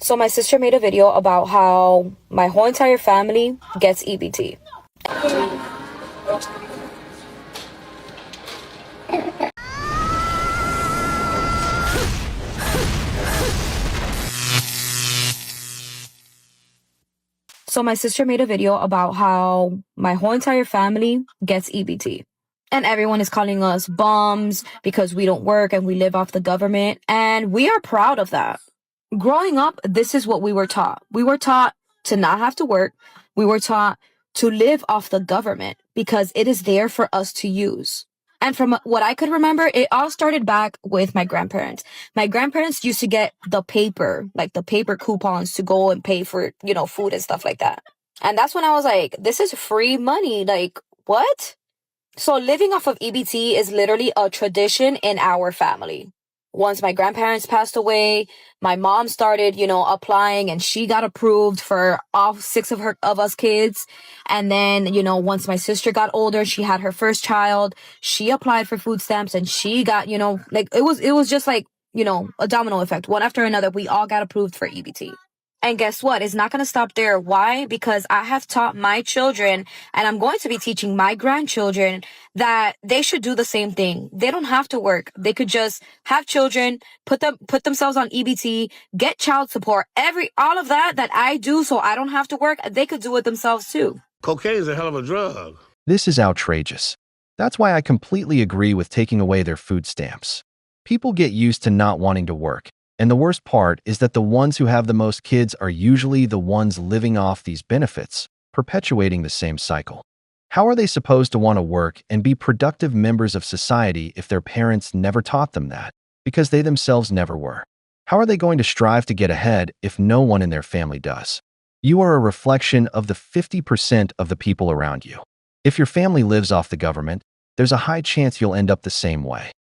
So my sister made a video about how my whole entire family gets EBT. So my sister made a video about how my whole entire family gets EBT. And everyone is calling us bums because we don't work and we live off the government. And we are proud of that. Growing up, this is what we were taught. We were taught to not have to work. We were taught to live off the government because it is there for us to use. And from what I could remember, it all started back with my grandparents. My grandparents used to get the paper, like the paper coupons to go and pay for, food and stuff like that. And that's when I was like, this is free money. Like, what? So living off of EBT is literally a tradition in our family. Once my grandparents passed away, my mom started, applying, and she got approved for all six of us kids. And then, once my sister got older, she had her first child, she applied for food stamps and she got, it was just like, a domino effect. One after another, we all got approved for EBT. And guess what? It's not going to stop there. Why? Because I have taught my children, and I'm going to be teaching my grandchildren, that they should do the same thing. They don't have to work. They could just have children, put themselves on EBT, get child support, all of that I do so I don't have to work. They could do it themselves too. Cocaine is a hell of a drug. This is outrageous. That's why I completely agree with taking away their food stamps. People get used to not wanting to work. And the worst part is that the ones who have the most kids are usually the ones living off these benefits, perpetuating the same cycle. How are they supposed to want to work and be productive members of society if their parents never taught them that, because they themselves never were? How are they going to strive to get ahead if no one in their family does? You are a reflection of the 50% of the people around you. If your family lives off the government, there's a high chance you'll end up the same way.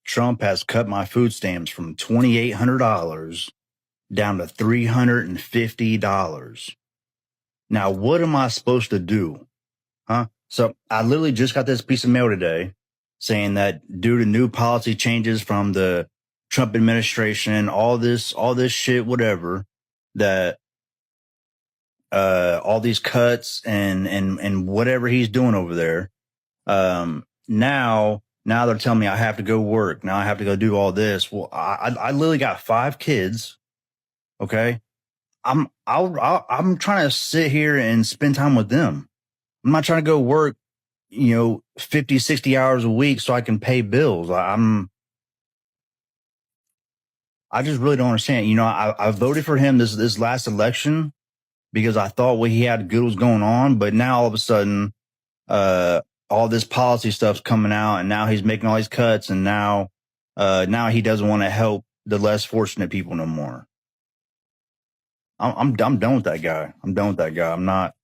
Trump has cut my food stamps from $2,800 down to $350. Now, what am I supposed to do? Huh? So I literally just got this piece of mail today saying that due to new policy changes from the Trump administration, all this shit, whatever, that all these cuts and whatever he's doing over there, now they're telling me I have to go work. Now I have to go do all this. Well, I literally got 5 kids. Okay. I'm trying to sit here and spend time with them. I'm not trying to go work, 50, 60 hours a week so I can pay bills. I just really don't understand. I voted for him this last election because I thought what he had good was going on, but now all of a sudden, all this policy stuff's coming out, and now he's making all these cuts, and now he doesn't want to help the less fortunate people no more. I'm done with that guy. I'm not.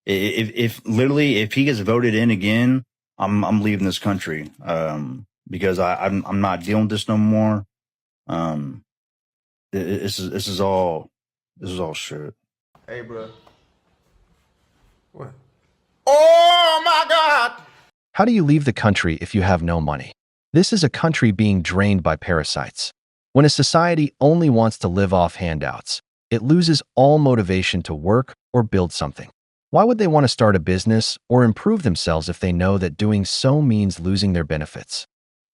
If he gets voted in again, I'm leaving this country. Because I'm not dealing with this no more. This is all shit. Hey, bro. What? Oh, my God! How do you leave the country if you have no money? This is a country being drained by parasites. When a society only wants to live off handouts, it loses all motivation to work or build something. Why would they want to start a business or improve themselves if they know that doing so means losing their benefits?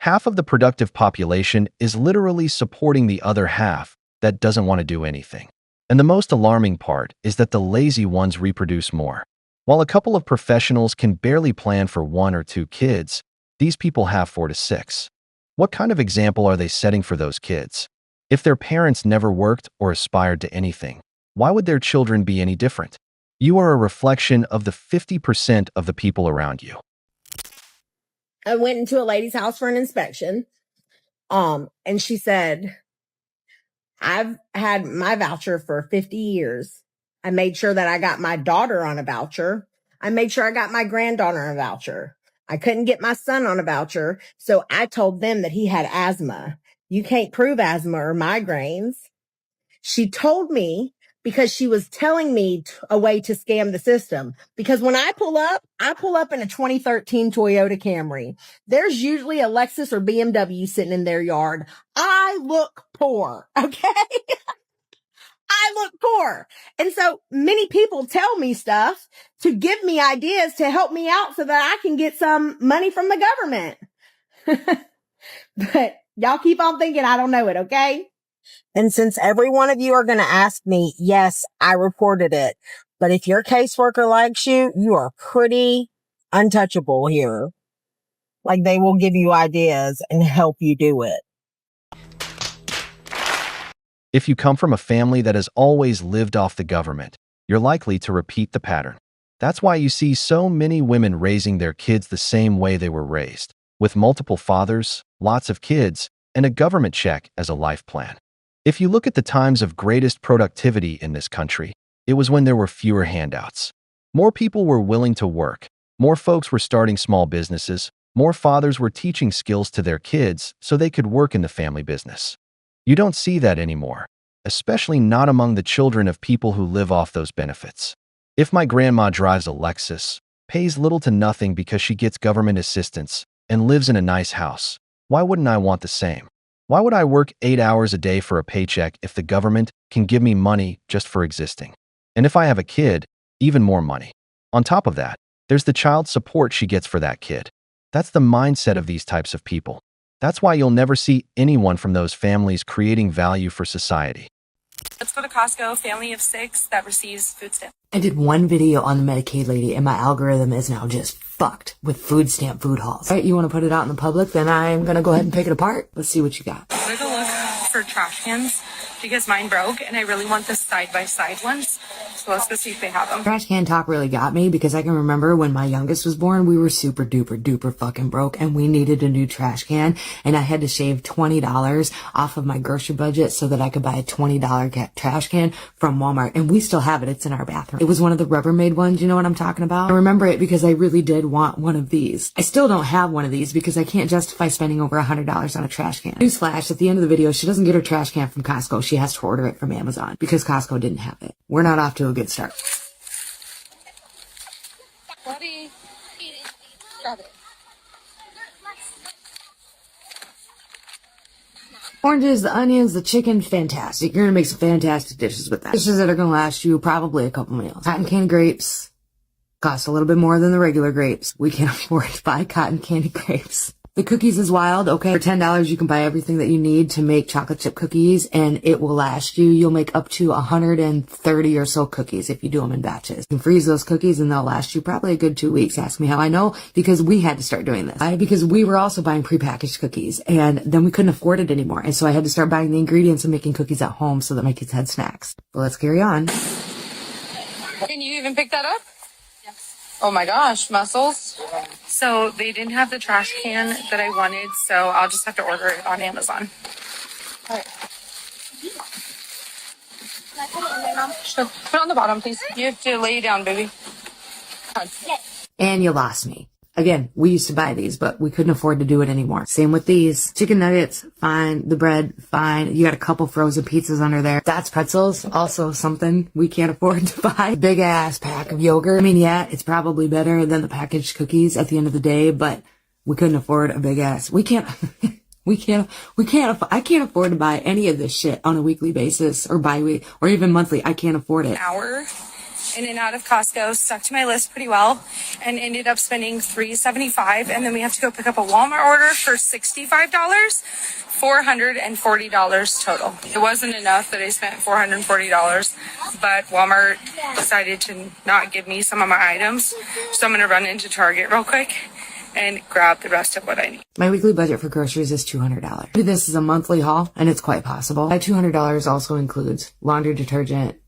Half of the productive population is literally supporting the other half that doesn't want to do anything. And the most alarming part is that the lazy ones reproduce more. While a couple of professionals can barely plan for 1 or 2 kids, these people have 4 to 6. What kind of example are they setting for those kids? If their parents never worked or aspired to anything, why would their children be any different? You are a reflection of the 50% of the people around you. I went into a lady's house for an inspection. And she said, I've had my voucher for 50 years. I made sure that I got my daughter on a voucher. I made sure I got my granddaughter on a voucher. I couldn't get my son on a voucher, so I told them that he had asthma. You can't prove asthma or migraines. She told me because she was telling me a way to scam the system. Because when I pull up in a 2013 Toyota Camry. There's usually a Lexus or BMW sitting in their yard. I look poor, okay? I look poor. And so many people tell me stuff to give me ideas to help me out so that I can get some money from the government. But y'all keep on thinking I don't know it, okay? And since every one of you are going to ask me, yes, I reported it. But if your caseworker likes you, you are pretty untouchable here. Like they will give you ideas and help you do it. If you come from a family that has always lived off the government, you're likely to repeat the pattern. That's why you see so many women raising their kids the same way they were raised, with multiple fathers, lots of kids, and a government check as a life plan. If you look at the times of greatest productivity in this country, it was when there were fewer handouts. More people were willing to work, more folks were starting small businesses, more fathers were teaching skills to their kids so they could work in the family business. You don't see that anymore, especially not among the children of people who live off those benefits. If my grandma drives a Lexus, pays little to nothing because she gets government assistance, and lives in a nice house, why wouldn't I want the same? Why would I work 8 hours a day for a paycheck if the government can give me money just for existing? And if I have a kid, even more money. On top of that, there's the child support she gets for that kid. That's the mindset of these types of people. That's why you'll never see anyone from those families creating value for society. Let's go to Costco, family of 6 that receives food stamps. I did one video on the Medicaid lady and my algorithm is now just fucked with food stamp food hauls. All right, you want to put it out in the public? Then I'm going to go ahead and pick it apart. Let's see what you got. I'm going to go look for trash cans because mine broke and I really want the side-by-side ones. So let's go see if they have them. Trash can talk really got me because I can remember when my youngest was born, we were super duper duper fucking broke and we needed a new trash can and I had to shave $20 off of my grocery budget so that I could buy a $20 trash can from Walmart, and we still have it. It's in our bathroom. It was one of the Rubbermaid ones, you know what I'm talking about? I remember it because I really did want one of these. I still don't have one of these because I can't justify spending over $100 on a trash can. Newsflash, at the end of the video, she doesn't get her trash can from Costco. She has to order it from Amazon because Costco didn't have it. We're not off to a good start. Buddy, grab it. Oranges, the onions, the chicken, fantastic. You're gonna make some fantastic dishes with that. Dishes that are gonna last you probably a couple meals. Cotton candy grapes cost a little bit more than the regular grapes. We can't afford to buy cotton candy grapes. The cookies is wild, okay? For $10, you can buy everything that you need to make chocolate chip cookies, and it will last you. You'll make up to 130 or so cookies if you do them in batches. You can freeze those cookies, and they'll last you probably a good 2 weeks. Ask me how I know, because we had to start doing this. Because we were also buying prepackaged cookies, and then we couldn't afford it anymore. And so I had to start buying the ingredients and making cookies at home so that my kids had snacks. Well, let's carry on. Can you even pick that up? Oh my gosh, muscles. So they didn't have the trash can that I wanted, so I'll just have to order it on Amazon. All right. Can I put it in there, Mom? Sure. Put it on the bottom, please. You have to lay it down, baby. And you lost me. Again, we used to buy these, but we couldn't afford to do it anymore. Same with these. Chicken nuggets, fine. The bread, fine. You got a couple frozen pizzas under there. That's pretzels, also something we can't afford to buy. Big ass pack of yogurt. I mean, yeah, it's probably better than the packaged cookies at the end of the day, but we couldn't afford a big ass. I can't afford to buy any of this shit on a weekly basis or bi-week or even monthly. I can't afford it. Hour in and out of Costco, stuck to my list pretty well, and ended up spending $375, and then we have to go pick up a Walmart order for $65, $440 total. It wasn't enough that I spent $440, but Walmart decided to not give me some of my items, so I'm going to run into Target real quick and grab the rest of what I need. My weekly budget for groceries is $200. This is a monthly haul, and it's quite possible. My $200 also includes laundry detergent,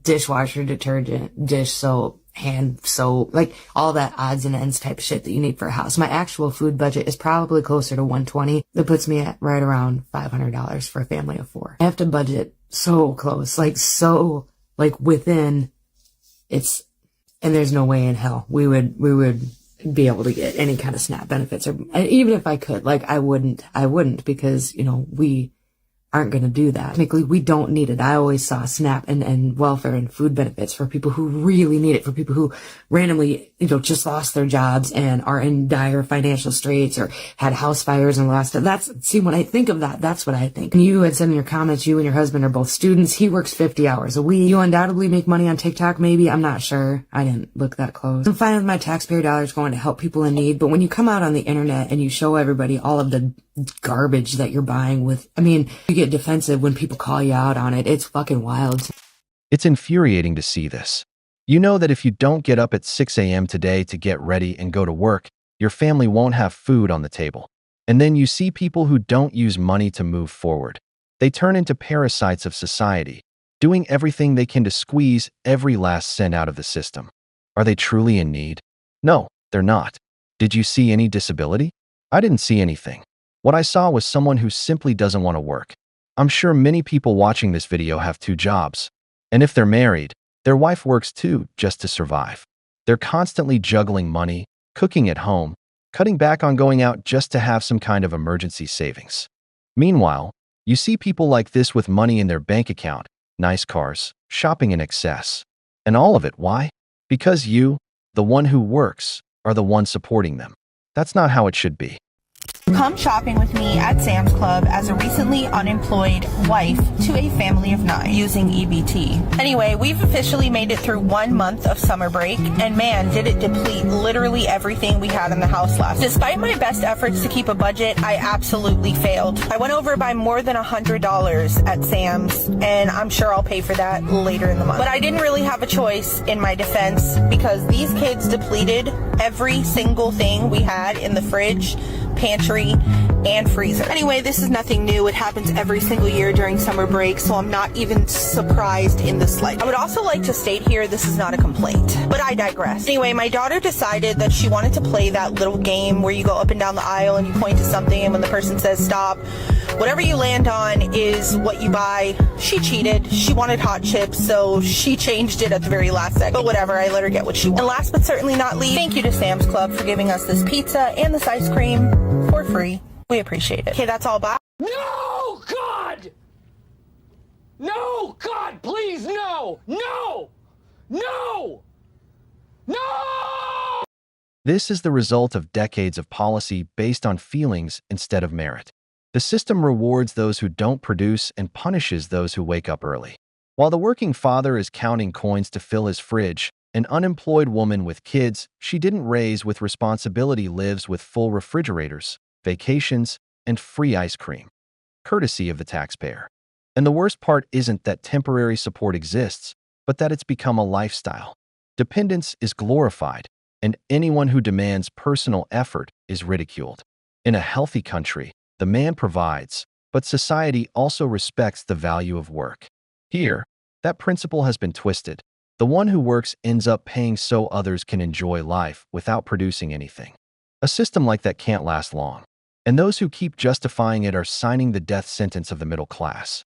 dishwasher detergent, dish soap, hand soap, like all that odds and ends type of shit that you need for a house. My actual food budget is probably closer to $120. That puts me at right around $500 for a family of 4. I have to budget so close, like within it's, and there's no way in hell we would be able to get any kind of SNAP benefits, or even if I could, like, I wouldn't because, you know, we aren't going to do that. Technically, we don't need it. I always saw SNAP and welfare and food benefits for people who really need it, for people who randomly, you know, just lost their jobs and are in dire financial straits or had house fires and lost it. See, when I think of that, that's what I think. And you had said in your comments, you and your husband are both students. He works 50 hours a week. You undoubtedly make money on TikTok, maybe. I'm not sure. I didn't look that close. I'm fine with my taxpayer dollars going to help people in need, but when you come out on the internet and you show everybody all of the garbage that you're buying with, I mean, you get defensive when people call you out on it. It's fucking wild. It's infuriating to see this. You know that if you don't get up at 6 a.m. today to get ready and go to work, your family won't have food on the table. And then you see people who don't use money to move forward. They turn into parasites of society, doing everything they can to squeeze every last cent out of the system. Are they truly in need? No, they're not. Did you see any disability? I didn't see anything. What I saw was someone who simply doesn't want to work. I'm sure many people watching this video have 2 jobs. And if they're married, their wife works too, just to survive. They're constantly juggling money, cooking at home, cutting back on going out just to have some kind of emergency savings. Meanwhile, you see people like this with money in their bank account, nice cars, shopping in excess. And all of it, why? Because you, the one who works, are the one supporting them. That's not how it should be. Come shopping with me at Sam's Club as a recently unemployed wife to a family of 9 using EBT. Anyway, we've officially made it through 1 month of summer break, and man, did it deplete literally everything we had in the house last. Despite my best efforts to keep a budget, I absolutely failed. I went over by more than $100 at Sam's, and I'm sure I'll pay for that later in the month. But I didn't really have a choice in my defense because these kids depleted every single thing we had in the fridge, pantry, and freezer. Anyway, this is nothing new. It happens every single year during summer break, so I'm not even surprised in the slightest. I would also like to state here, this is not a complaint, but I digress. Anyway, my daughter decided that she wanted to play that little game where you go up and down the aisle and you point to something, and when the person says stop, whatever you land on is what you buy. She cheated. She wanted hot chips, so she changed it at the very last second. But whatever, I let her get what she wanted. And last but certainly not least, thank you to Sam's Club for giving us this pizza and this ice cream for free. We appreciate it. Okay, that's all. Bye. No, God! No, God, please, no! No! No! No! This is the result of decades of policy based on feelings instead of merit. The system rewards those who don't produce and punishes those who wake up early. While the working father is counting coins to fill his fridge, an unemployed woman with kids she didn't raise with responsibility lives with full refrigerators, vacations, and free ice cream, courtesy of the taxpayer. And the worst part isn't that temporary support exists, but that it's become a lifestyle. Dependence is glorified, and anyone who demands personal effort is ridiculed. In a healthy country, the man provides, but society also respects the value of work. Here, that principle has been twisted. The one who works ends up paying so others can enjoy life without producing anything. A system like that can't last long, and those who keep justifying it are signing the death sentence of the middle class.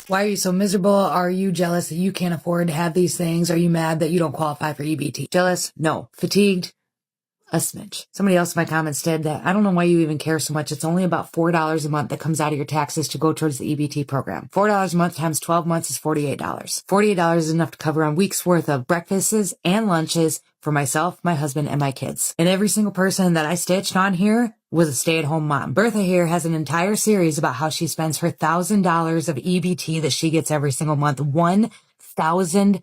Why are you so miserable? Are you jealous that you can't afford to have these things? Are you mad that you don't qualify for EBT? Jealous? No. Fatigued? A smidge. Somebody else in my comments said that I don't know why you even care so much. It's only about $4 a month that comes out of your taxes to go towards the EBT program. $4 a month times 12 months is $48. $48 is enough to cover a week's worth of breakfasts and lunches for myself, my husband, and my kids. And every single person that I stitched on here was a stay-at-home mom. Bertha here has an entire series about how she spends her $1,000 of EBT that she gets every single month. $1,000.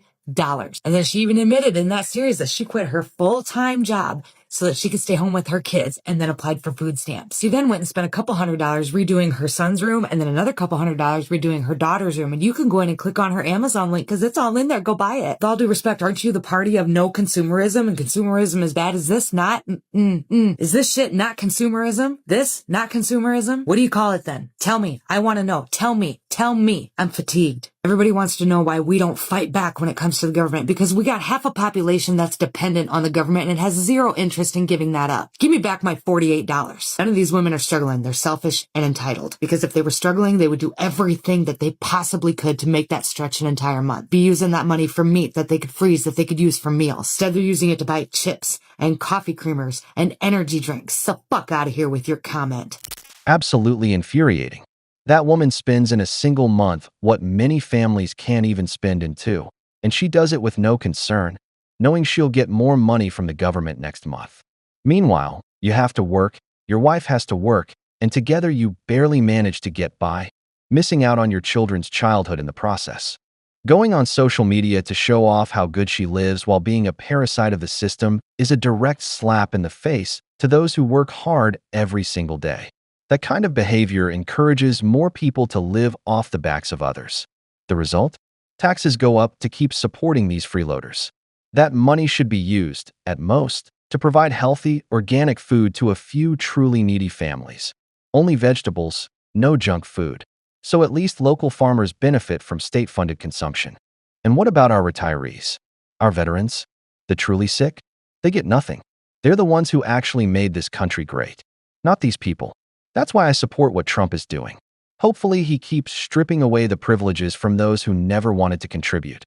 And then she even admitted in that series that she quit her full-time job so that she could stay home with her kids and then applied for food stamps. She then went and spent a couple $100 redoing her son's room and then another couple $100 redoing her daughter's room. And you can go in and click on her Amazon link because it's all in there. Go buy it. With all due respect, aren't you the party of no consumerism and consumerism is bad? Is this not? Is this shit not consumerism? This not consumerism? What do you call it then? Tell me. I want to know. Tell me. tell me I'm fatigued. Everybody wants to know why we don't fight back when it comes to the government, because we got half a population that's dependent on the government and has zero interest in giving that up. Give me back my $48. None of these women are struggling. They're selfish and entitled, because if they were struggling, they would do everything that they possibly could to make that stretch an entire month. Be using that money for meat that they could freeze, that they could use for meals. Instead, they're using it to buy chips and coffee creamers and energy drinks. So fuck out of here with your comment. Absolutely infuriating. That woman spends in a single month what many families can't even spend in two, and she does it with no concern, knowing she'll get more money from the government next month. Meanwhile, you have to work, your wife has to work, and together you barely manage to get by, missing out on your children's childhood in the process. Going on social media to show off how good she lives while being a parasite of the system is a direct slap in the face to those who work hard every single day. That kind of behavior encourages more people to live off the backs of others. The result? Taxes go up to keep supporting these freeloaders. That money should be used, at most, to provide healthy, organic food to a few truly needy families. Only vegetables, no junk food. So at least local farmers benefit from state-funded consumption. And what about our retirees? Our veterans? The truly sick? They get nothing. They're the ones who actually made this country great. Not these people. That's why I support what Trump is doing. Hopefully, he keeps stripping away the privileges from those who never wanted to contribute.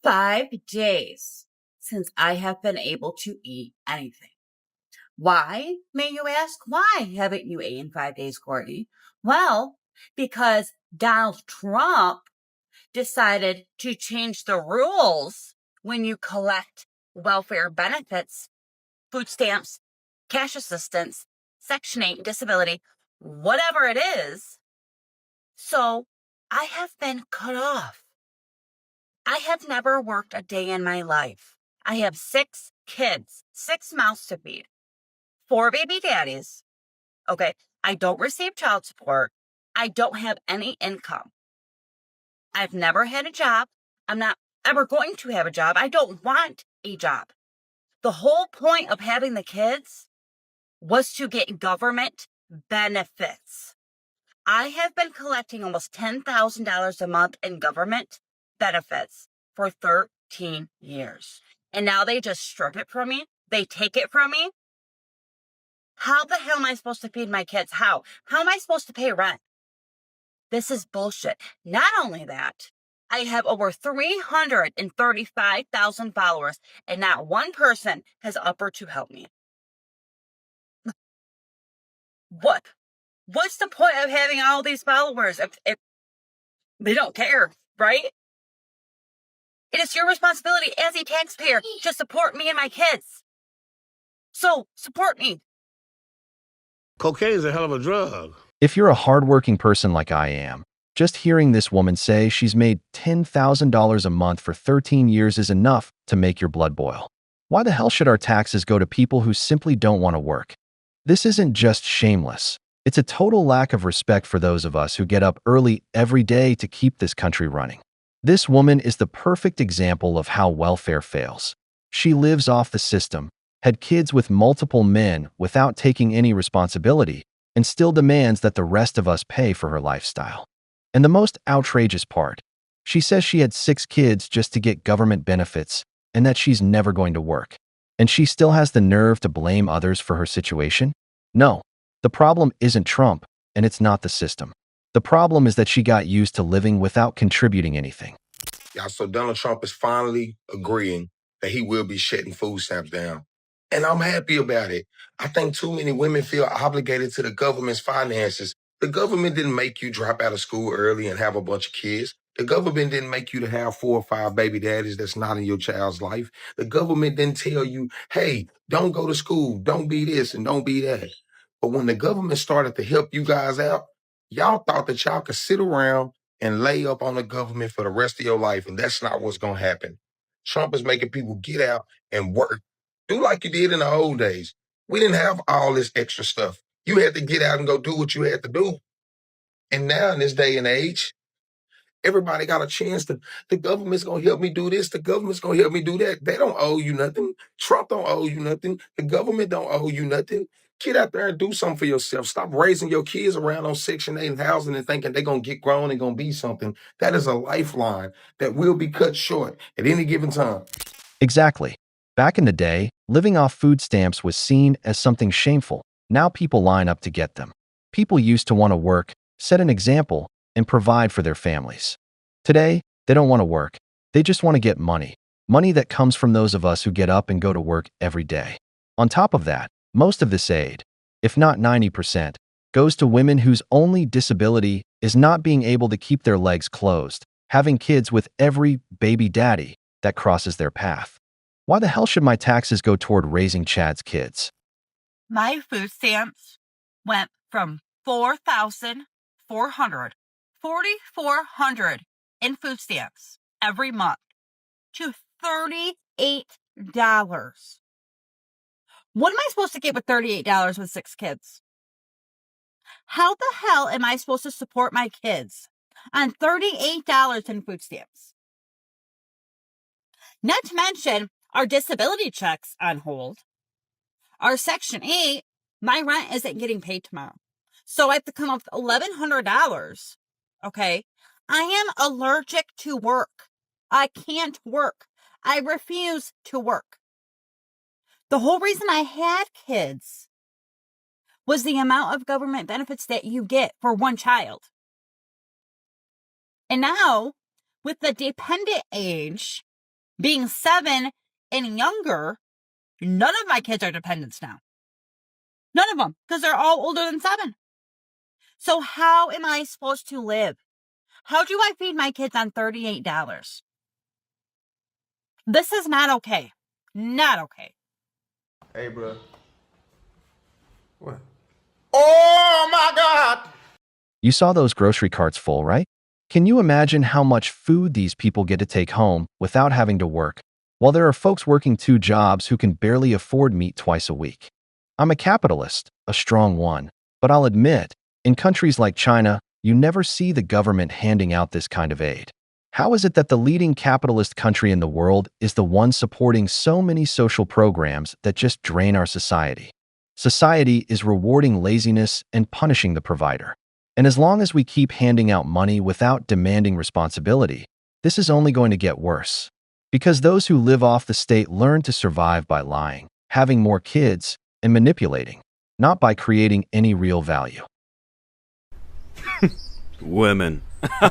5 days since I have been able to eat anything. Why, may you ask? Why haven't you eaten 5 days, Courtney? Well, because Donald Trump decided to change the rules when you collect welfare benefits, food stamps, cash assistance, Section 8, disability, whatever it is. So I have been cut off. I have never worked a day in my life. I have 6 kids, 6 mouths to feed, 4 baby daddies. Okay, I don't receive child support. I don't have any income. I've never had a job. I'm not ever going to have a job. I don't want a job. The whole point of having the kids was to get government benefits. I have been collecting almost $10,000 a month in government benefits for 13 years. And now they just strip it from me. They take it from me. How the hell am I supposed to feed my kids? How? How am I supposed to pay rent? This is bullshit. Not only that, I have over 335,000 followers, and not one person has offered to help me. What's the point of having all these followers if they don't care, right? It is your responsibility as a taxpayer to support me and my kids. So, support me. Cocaine is a hell of a drug. If you're a hardworking person like I am, just hearing this woman say she's made $10,000 a month for 13 years is enough to make your blood boil. Why the hell should our taxes go to people who simply don't want to work? This isn't just shameless. It's a total lack of respect for those of us who get up early every day to keep this country running. This woman is the perfect example of how welfare fails. She lives off the system, had kids with multiple men without taking any responsibility, and still demands that the rest of us pay for her lifestyle. And the most outrageous part, she says she had 6 kids just to get government benefits and that she's never going to work. And she still has the nerve to blame others for her situation? No, the problem isn't Trump, and it's not the system. The problem is that she got used to living without contributing anything. Yeah, so Donald Trump is finally agreeing that he will be shutting food stamps down. And I'm happy about it. I think too many women feel obligated to the government's finances. The government didn't make you drop out of school early and have a bunch of kids. The government didn't make you to have 4 or 5 baby daddies that's not in your child's life. The government didn't tell you, hey, don't go to school, don't be this and don't be that. But when the government started to help you guys out, y'all thought that y'all could sit around and lay up on the government for the rest of your life, and that's not what's going to happen. Trump is making people get out and work. Do like you did in the old days. We didn't have all this extra stuff. You had to get out and go do what you had to do. And now in this day and age, everybody got a chance to, the government's going to help me do this. The government's going to help me do that. They don't owe you nothing. Trump don't owe you nothing. The government don't owe you nothing. Get out there and do something for yourself. Stop raising your kids around on Section 8 housing and thinking they're going to get grown and going to be something. That is a lifeline that will be cut short at any given time. Exactly. Back in the day, living off food stamps was seen as something shameful. Now people line up to get them. People used to want to work, set an example, and provide for their families. Today, they don't want to work. They just want to get money. Money that comes from those of us who get up and go to work every day. On top of that, most of this aid, if not 90%, goes to women whose only disability is not being able to keep their legs closed, having kids with every baby daddy that crosses their path. Why the hell should my taxes go toward raising Chad's kids? My food stamps went from $4,400 in food stamps every month to $38. What am I supposed to get with $38 with 6 kids? How the hell am I supposed to support my kids on $38 in food stamps? Not to mention our disability checks on hold. Our Section 8, my rent isn't getting paid tomorrow. So I have to come up with $1,100. Okay? I am allergic to work. I can't work. I refuse to work. The whole reason I had kids was the amount of government benefits that you get for one child. And now, with the dependent age being 7 and younger, none of my kids are dependents now. None of them, because they're all older than 7. So how am I supposed to live? How do I feed my kids on $38? This is not okay. Not okay. Hey, bro. What? Oh, my God! You saw those grocery carts full, right? Can you imagine how much food these people get to take home without having to work? While there are folks working 2 jobs who can barely afford meat twice a week. I'm a capitalist, a strong one, but I'll admit, in countries like China, you never see the government handing out this kind of aid. How is it that the leading capitalist country in the world is the one supporting so many social programs that just drain our society? Society is rewarding laziness and punishing the provider. And as long as we keep handing out money without demanding responsibility, this is only going to get worse. Because those who live off the state learn to survive by lying, having more kids, and manipulating, not by creating any real value. Women. I'm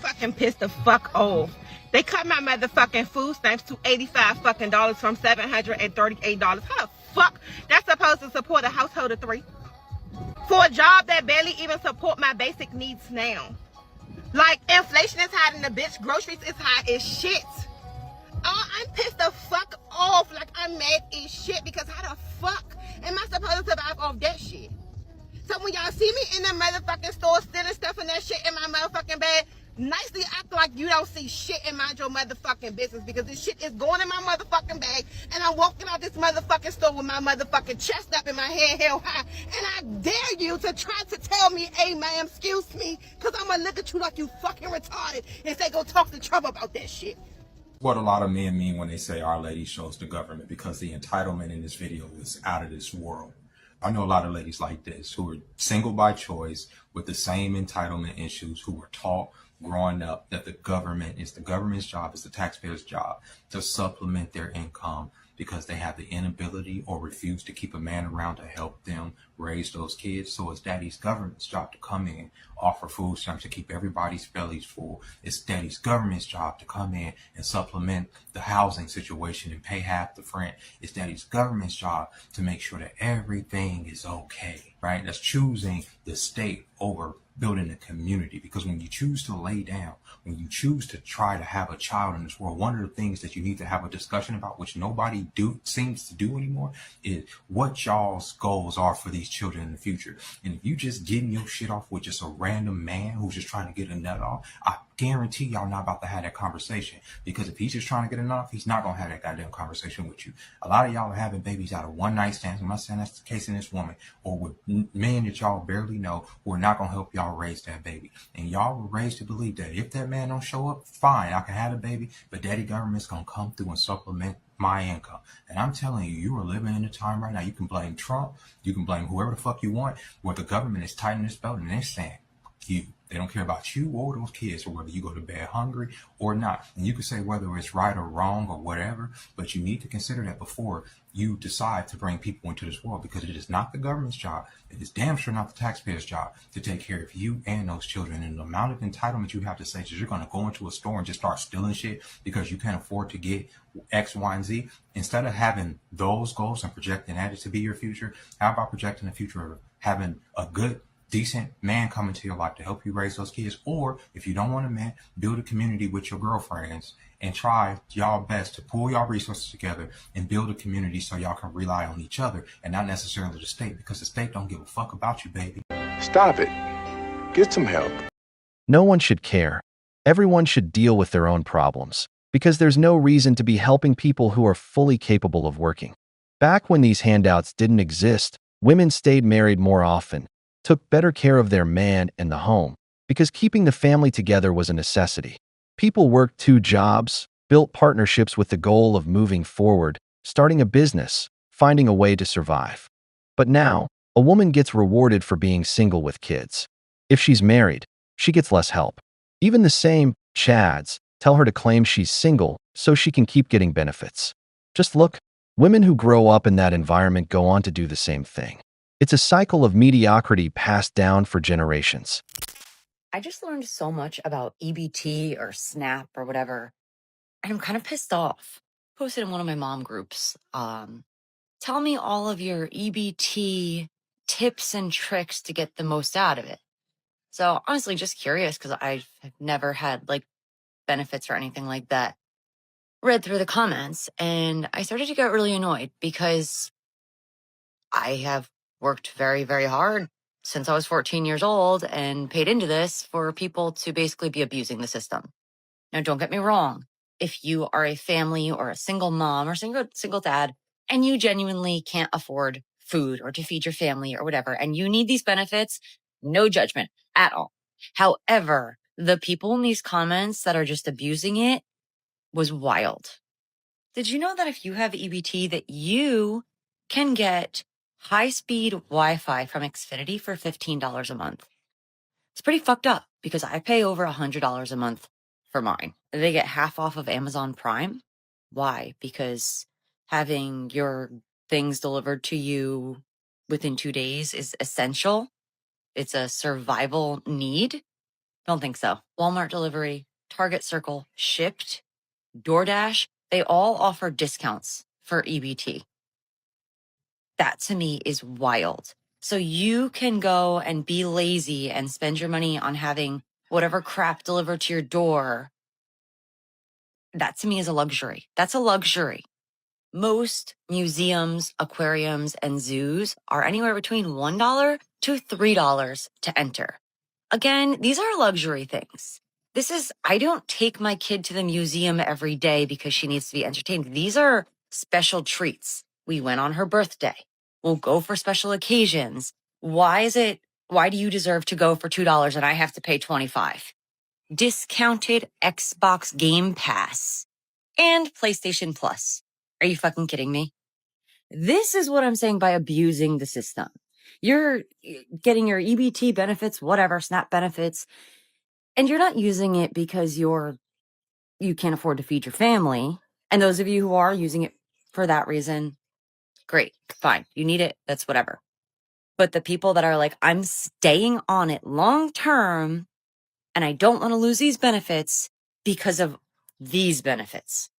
fucking pissed the fuck off. They cut my motherfucking food stamps to $85 fucking dollars from $738. How the fuck that's supposed to support a household of 3? For a job that barely even support my basic needs now. Like, inflation is high and the bitch groceries is high as shit. Oh, I'm pissed the fuck off. Like, I'm mad as shit because how the fuck am I supposed to survive off that shit? So when y'all see me in the motherfucking store stealing stuff and that shit in my motherfucking bag, nicely act like you don't see shit and mind your motherfucking business, because this shit is going in my motherfucking bag and I'm walking out this motherfucking store with my motherfucking chest up and my head held high, and I dare you to try to tell me, hey ma'am, excuse me, because I'm gonna look at you like you fucking retarded and say go talk to Trump about that shit. What a lot of men mean when they say Our Lady shows the government, because the entitlement in this video is out of this world. I know a lot of ladies like this who are single by choice with the same entitlement issues, who were taught growing up that the government is the government's job, it's the taxpayer's job to supplement their income because they have the inability or refuse to keep a man around to help them raise those kids. So it's daddy's government's job to come in, offer food stamps to keep everybody's bellies full. It's daddy's government's job to come in and supplement the housing situation and pay half the rent. It's daddy's government's job to make sure that everything is okay, right? That's choosing the state over building a community. Because when you choose to lay down, when you choose to try to have a child in this world, one of the things that you need to have a discussion about, which nobody seems to do anymore, is what y'all's goals are for these children in the future. And if you just getting your shit off with just a random man who's just trying to get a nut off, I guarantee y'all not about to have that conversation. Because if he's just trying to get a nut off, he's not going to have that goddamn conversation with you. A lot of y'all are having babies out of one night stands. I'm not saying that's the case in this woman, or with men that y'all barely know who are not going to help y'all y'all raised that baby. And y'all were raised to believe that if that man don't show up, fine, I can have a baby, but daddy government's going to come through and supplement my income. And I'm telling you, you are living in a time right now. You can blame Trump. You can blame whoever the fuck you want, where the government is tightening its belt and they're saying, you. They don't care about you or those kids, or whether you go to bed hungry or not. And you can say whether it's right or wrong or whatever, but you need to consider that before you decide to bring people into this world, because it is not the government's job. It is damn sure not the taxpayer's job to take care of you and those children. And the amount of entitlement you have to say that you're going to go into a store and just start stealing shit because you can't afford to get X, Y, and Z. Instead of having those goals and projecting that to be your future, how about projecting the future of having a good, decent man come into your life to help you raise those kids? Or if you don't want a man, build a community with your girlfriends and try y'all best to pull y'all resources together and build a community so y'all can rely on each other and not necessarily the state, because the state don't give a fuck about you, baby. Stop it. Get some help. No one should care. Everyone should deal with their own problems, because there's no reason to be helping people who are fully capable of working. Back when these handouts didn't exist, women stayed married more often, took better care of their man and the home, because keeping the family together was a necessity. People worked 2 jobs, built partnerships with the goal of moving forward, starting a business, finding a way to survive. But now, a woman gets rewarded for being single with kids. If she's married, she gets less help. Even the same Chads tell her to claim she's single so she can keep getting benefits. Just look, women who grow up in that environment go on to do the same thing. It's a cycle of mediocrity passed down for generations. I just learned so much about EBT or SNAP or whatever, and I'm kind of pissed off. Posted in one of my mom groups. Tell me all of your EBT tips and tricks to get the most out of it. So honestly, just curious, because I've never had like benefits or anything like that. Read through the comments and I started to get really annoyed, because I have worked very, very hard since I was 14 years old and paid into this for people to basically be abusing the system. Now, don't get me wrong. If you are a family or a single mom or single dad, and you genuinely can't afford food or to feed your family or whatever, and you need these benefits, no judgment at all. However, the people in these comments that are just abusing it was wild. Did you know that if you have EBT that you can get high-speed Wi-Fi from Xfinity for $15 a month? It's pretty fucked up, because I pay over $100 a month for mine. They get half off of Amazon Prime. Why? Because having your things delivered to you within 2 days is essential. It's a survival need. Don't think so. Walmart delivery, Target Circle, Shipped, DoorDash, they all offer discounts for EBT. That to me is wild. So you can go and be lazy and spend your money on having whatever crap delivered to your door. That to me is a luxury. That's a luxury. Most museums, aquariums, and zoos are anywhere between $1 to $3 to enter. Again, these are luxury things. I don't take my kid to the museum every day because she needs to be entertained. These are special treats. We went on her birthday. We'll go for special occasions. Why do you deserve to go for $2 and I have to pay $25? Discounted Xbox Game Pass and PlayStation Plus. Are you fucking kidding me? This is what I'm saying by abusing the system. You're getting your EBT benefits, whatever, SNAP benefits, and you're not using it because you can't afford to feed your family. And those of you who are using it for that reason, great, fine. You need it. That's whatever. But the people that are like, I'm staying on it long term and I don't want to lose these benefits because of these benefits.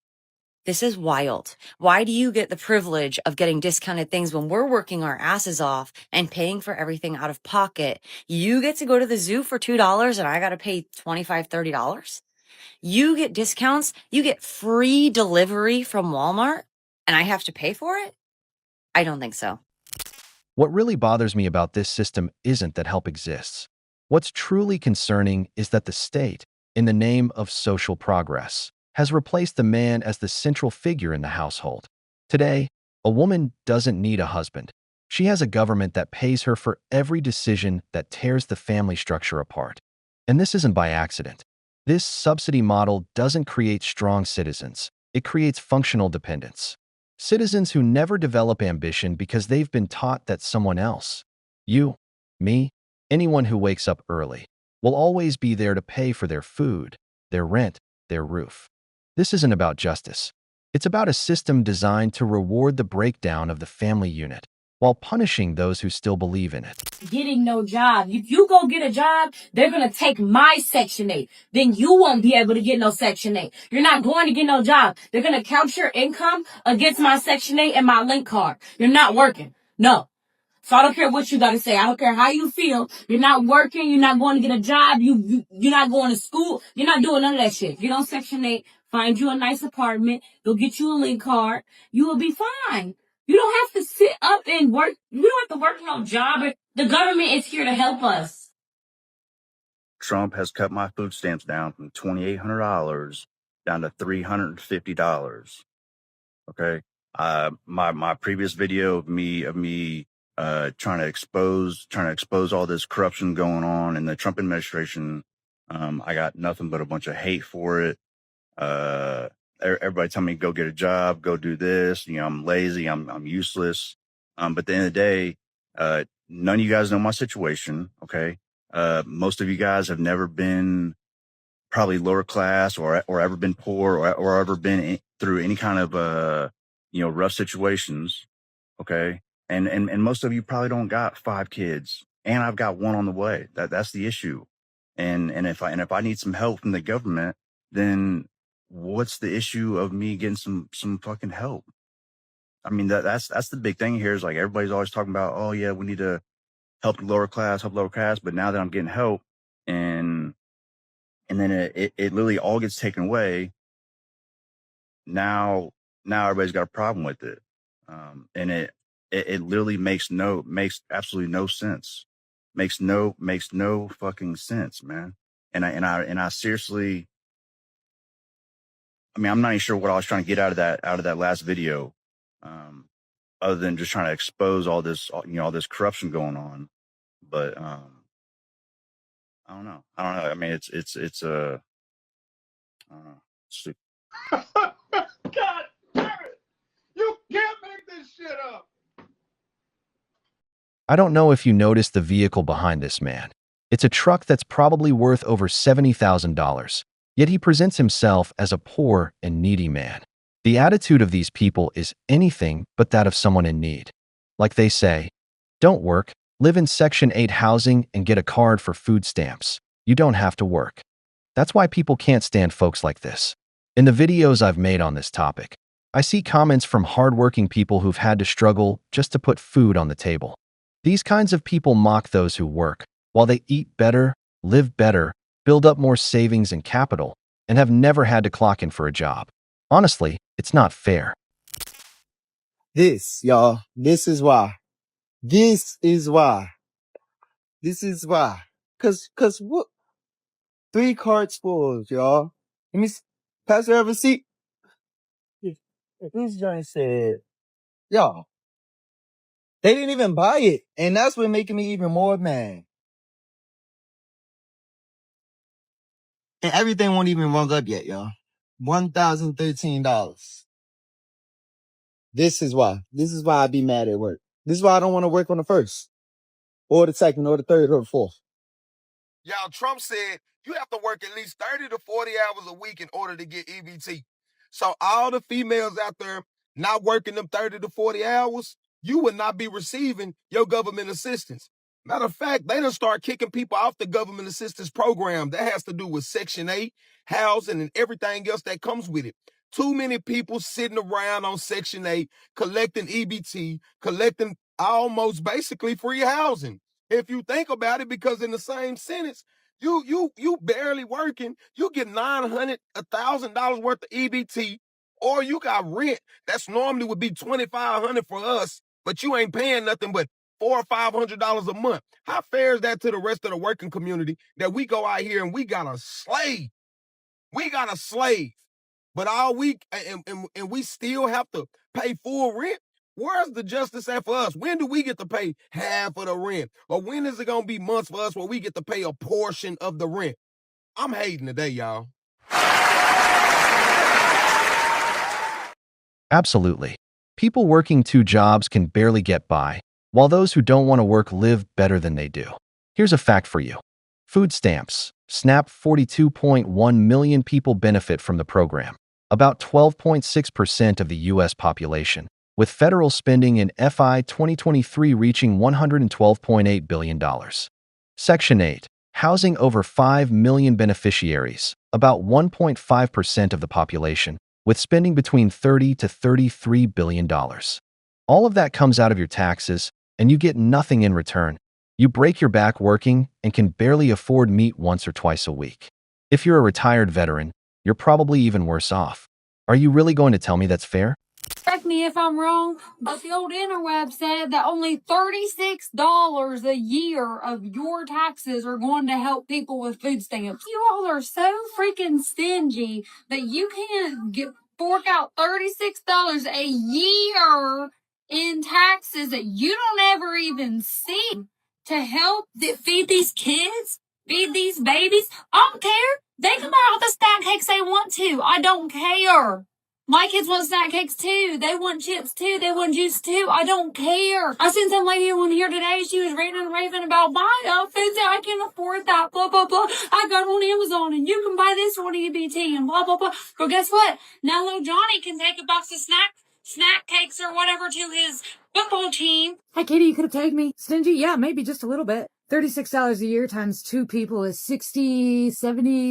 This is wild. Why do you get the privilege of getting discounted things when we're working our asses off and paying for everything out of pocket? You get to go to the zoo for $2 and I got to pay $25, $30. You get discounts. You get free delivery from Walmart and I have to pay for it? I don't think so. What really bothers me about this system isn't that help exists. What's truly concerning is that the state, in the name of social progress, has replaced the man as the central figure in the household. Today, a woman doesn't need a husband. She has a government that pays her for every decision that tears the family structure apart. And this isn't by accident. This subsidy model doesn't create strong citizens. It creates functional dependence. Citizens who never develop ambition because they've been taught that someone else, you, me, anyone who wakes up early, will always be there to pay for their food, their rent, their roof. This isn't about justice. It's about a system designed to reward the breakdown of the family unit while punishing those who still believe in it. Getting no job. If you go get a job, they're going to take my Section 8. Then you won't be able to get no Section 8. You're not going to get no job. They're going to count your income against my Section 8 and my link card. You're not working. No. So I don't care what you got to say. I don't care how you feel. You're not working. You're not going to get a job. You're not going to school. You're not doing none of that shit. Get on Section 8. Find you a nice apartment. Go get you a link card. You will be fine. You don't have to sit up and work. You don't have to work no job. The government is here to help us. Trump has cut my food stamps down from $2,800 down to $350. Okay. My previous video of me trying to expose all this corruption going on in the Trump administration. I got nothing but a bunch of hate for it. Everybody telling me go get a job, go do this. You know, I'm lazy, I'm useless. But at the end of the day, none of you guys know my situation. Okay. Most of you guys have never been probably lower class or ever been poor or ever been through any kind of, rough situations. Okay. And most of you probably don't got 5 kids, and I've got 1 on the way. That's the issue. And if I need some help from the government, then what's the issue of me getting some fucking help? I mean, that's the big thing here is like, everybody's always talking about, oh yeah, we need to help the lower class. But now that I'm getting help and then it literally all gets taken away. Now everybody's got a problem with it. And it literally makes absolutely no sense. Makes no fucking sense, man. And I seriously, I mean, I'm not even sure what I was trying to get out of that last video, other than just trying to expose all this corruption going on. But I don't know. I mean, it's I don't know. Stupid. God damn it! You can't make this shit up. I don't know if you noticed the vehicle behind this man. It's a truck that's probably worth over $70,000, yet he presents himself as a poor and needy man. The attitude of these people is anything but that of someone in need. Like they say, don't work, live in Section 8 housing and get a card for food stamps. You don't have to work. That's why people can't stand folks like this. In the videos I've made on this topic, I see comments from hardworking people who've had to struggle just to put food on the table. These kinds of people mock those who work, while they eat better, live better, build up more savings and capital, and have never had to clock in for a job. Honestly, it's not fair. This, y'all, this is why. This is why. Cause what? 3 carts full, y'all. Let me pass her a receipt. This joint said, y'all, they didn't even buy it. And that's what making me even more mad. And everything won't even rung up yet, y'all. $1,013. This is why. This is why I be mad at work. This is why I don't want to work on the 1st or the 2nd or the 3rd or the 4th. Y'all, Trump said you have to work at least 30 to 40 hours a week in order to get EBT. So all the females out there not working them 30 to 40 hours, you would not be receiving your government assistance. Matter of fact, they done start kicking people off the government assistance program. That has to do with Section 8, housing, and everything else that comes with it. Too many people sitting around on Section 8, collecting EBT, collecting almost basically free housing. If you think about it, because in the same sentence, you barely working, you get $900, $1,000 worth of EBT, or you got rent that's normally would be $2,500 for us, but you ain't paying nothing but $400 or $500 a month. How fair is that to the rest of the working community that we go out here and we got a slave? We got a slave, but all week and we still have to pay full rent. Where's the justice at for us? When do we get to pay half of the rent? Or when is it going to be months for us where we get to pay a portion of the rent? I'm hating today, y'all. Absolutely. People working 2 jobs can barely get by, while those who don't want to work live better than they do. Here's a fact for you. Food stamps. SNAP 42.1 million people benefit from the program, about 12.6% of the U.S. population, with federal spending in FY 2023 reaching $112.8 billion. Section 8. Housing over 5 million beneficiaries, about 1.5% of the population, with spending between $30 to $33 billion. All of that comes out of your taxes, and you get nothing in return. You break your back working and can barely afford meat once or twice a week. If you're a retired veteran, you're probably even worse off. Are you really going to tell me that's fair? Correct me if I'm wrong, but the old interweb said that only $36 a year of your taxes are going to help people with food stamps. You all are so freaking stingy that you can't fork out $36 a year in taxes that you don't ever even see to help feed these kids, feed these babies. I don't care. They can buy all the snack cakes they want to. I don't care. My kids want snack cakes too. They want chips too. They want juice too. I don't care. I seen some lady on here today. She was ranting and raving about buying food that I can't afford that. Blah, blah, blah. I got on Amazon and you can buy this on EBT and blah, blah, blah. But guess what? Now little Johnny can take a box of snack cakes or whatever to his football team. Hi, Katie, you could have tagged me. Stingy? Yeah, maybe just a little bit. $36 a year times 2 people is 70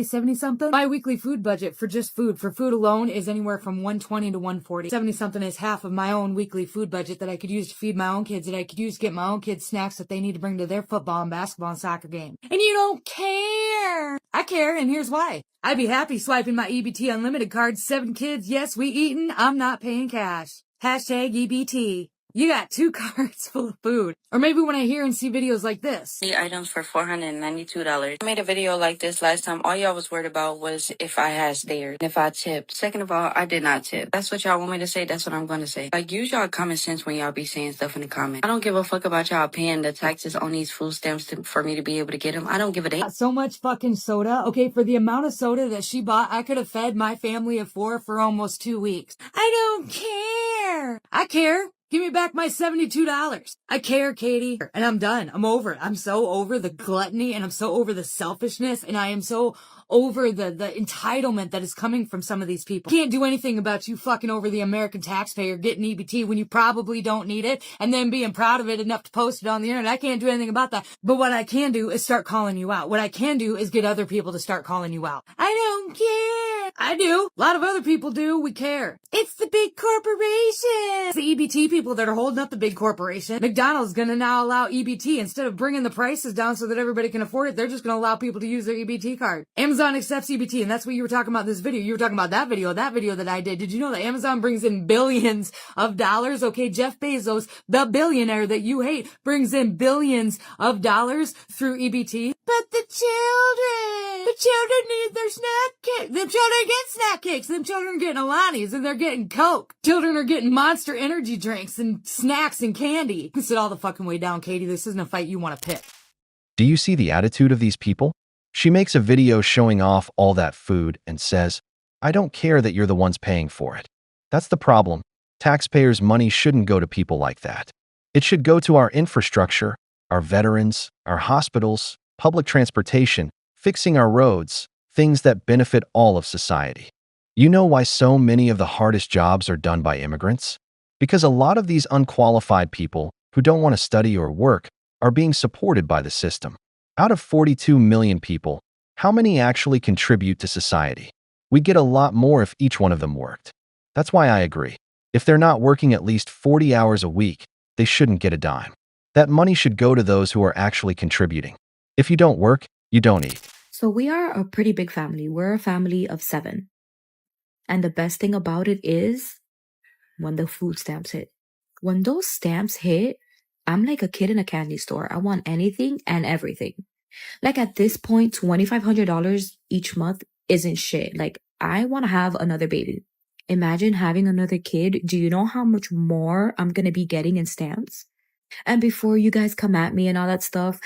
something. My weekly food budget for just food, for food alone, is anywhere from $120 to $140. 70 something is half of my own weekly food budget that I could use to feed my own kids, that I could use to get my own kids snacks that they need to bring to their football and basketball and soccer game. And you don't care. I care, and here's why. I'd be happy swiping my EBT Unlimited card. 7 kids, yes, we eatin'. I'm not paying cash. Hashtag EBT. You got 2 cards full of food. Or maybe when I hear and see videos like this. The items for $492. I made a video like this last time. All y'all was worried about was if I had stairs, if I tipped. Second of all, I did not tip. That's what y'all want me to say. That's what I'm going to say. Like, use y'all common sense when y'all be saying stuff in the comments. I don't give a fuck about y'all paying the taxes on these food stamps for me to be able to get them. I don't give a damn. So much fucking soda. Okay, for the amount of soda that she bought, I could have fed my family of 4 for almost 2 weeks. I don't care. I care. Give me back my $72. I care, Katie. And I'm done. I'm over it. I'm so over the gluttony, and I'm so over the selfishness, and I am so over the entitlement that is coming from some of these people. Can't do anything about you fucking over the American taxpayer getting EBT when you probably don't need it, and then being proud of it enough to post it on the internet. I can't do anything about that. But what I can do is start calling you out. What I can do is get other people to start calling you out. I don't care. I do. A lot of other people do. We care. It's the big corporation. It's the EBT people that are holding up the big corporation. McDonald's gonna now allow EBT. Instead of bringing the prices down so that everybody can afford it, they're just gonna allow people to use their EBT card. Amazon accepts EBT, and that's what you were talking about in this video. You were talking about that video that I did. Did you know that Amazon brings in billions of dollars? Okay, Jeff Bezos, the billionaire that you hate, brings in billions of dollars through EBT. But the children need their snack cakes. Them children get snack cakes. Them children are getting Alani's, and they're getting Coke. Children are getting Monster energy drinks and snacks and candy. Sit all the fucking way down, Katie. This isn't a fight you want to pick. Do you see the attitude of these people? She makes a video showing off all that food and says, I don't care that you're the ones paying for it. That's the problem. Taxpayers' money shouldn't go to people like that. It should go to our infrastructure, our veterans, our hospitals, public transportation, fixing our roads, things that benefit all of society. You know why so many of the hardest jobs are done by immigrants? Because a lot of these unqualified people who don't want to study or work are being supported by the system. Out of 42 million people, how many actually contribute to society? We'd get a lot more if each one of them worked. That's why I agree. If they're not working at least 40 hours a week, they shouldn't get a dime. That money should go to those who are actually contributing. If you don't work, you don't eat. So we are a pretty big family. We're a family of 7. And the best thing about it is when the food stamps hit. When those stamps hit, I'm like a kid in a candy store. I want anything and everything. Like at this point, $2,500 each month isn't shit. Like I want to have another baby. Imagine having another kid. Do you know how much more I'm going to be getting in stamps? And before you guys come at me and all that stuff,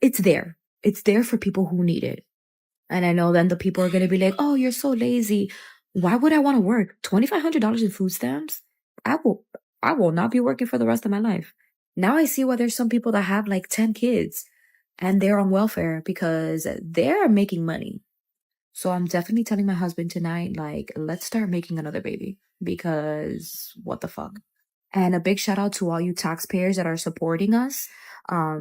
it's there. It's there for people who need it. And I know then the people are going to be like, oh, you're so lazy. Why would I want to work? $2,500 in food stamps? I will not be working for the rest of my life. Now I see why there's some people that have like 10 kids and they're on welfare because they're making money. So I'm definitely telling my husband tonight, like, let's start making another baby because what the fuck? And a big shout out to all you taxpayers that are supporting us.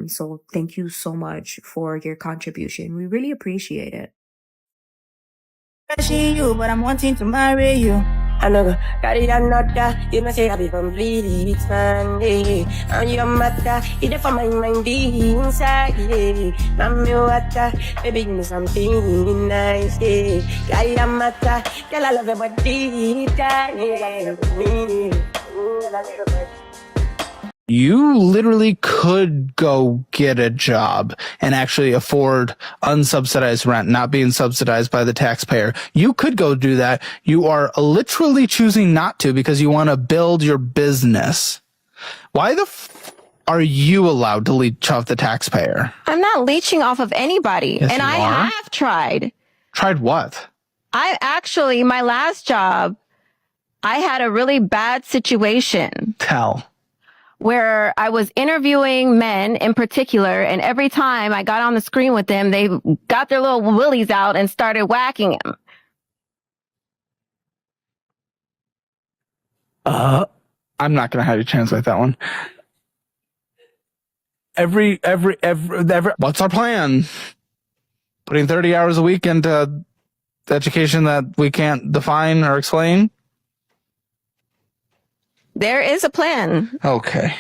So thank you so much for your contribution. We really appreciate it. You, but I'm wanting to marry you. I know go carry another. You know say I be complete man. And your matter, it for my mind inside. Mami water, baby give me something nice. Carry a matter, girl I love your body. You literally could go get a job and actually afford unsubsidized rent, not being subsidized by the taxpayer. You could go do that. You are literally choosing not to because you want to build your business. Why the are you allowed to leech off the taxpayer? I'm not leeching off of anybody. Yes, and you I are. have tried. Tried what? My last job, I had a really bad situation. Tell. Where I was interviewing men in particular, and every time I got on the screen with them, they got their little willies out and started whacking him. I'm not going to have you translate that one. Every, what's our plan? Putting 30 hours a week into education that we can't define or explain? There is a plan. Okay.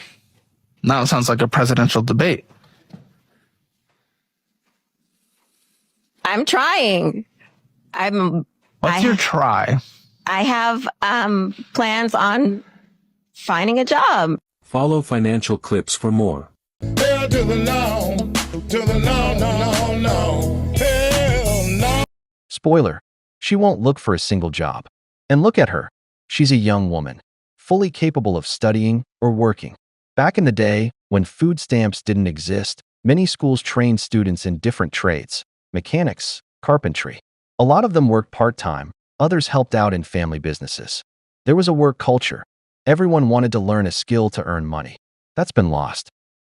Now it sounds like a presidential debate. I'm trying. What's your try? I have plans on finding a job. Follow Financial Clips for more. Hell to the no, to the no. Hell no. Spoiler, she won't look for a single job. And look at her. She's a young woman, fully capable of studying or working. Back in the day, when food stamps didn't exist, many schools trained students in different trades, mechanics, carpentry. A lot of them worked part-time, others helped out in family businesses. There was a work culture. Everyone wanted to learn a skill to earn money. That's been lost.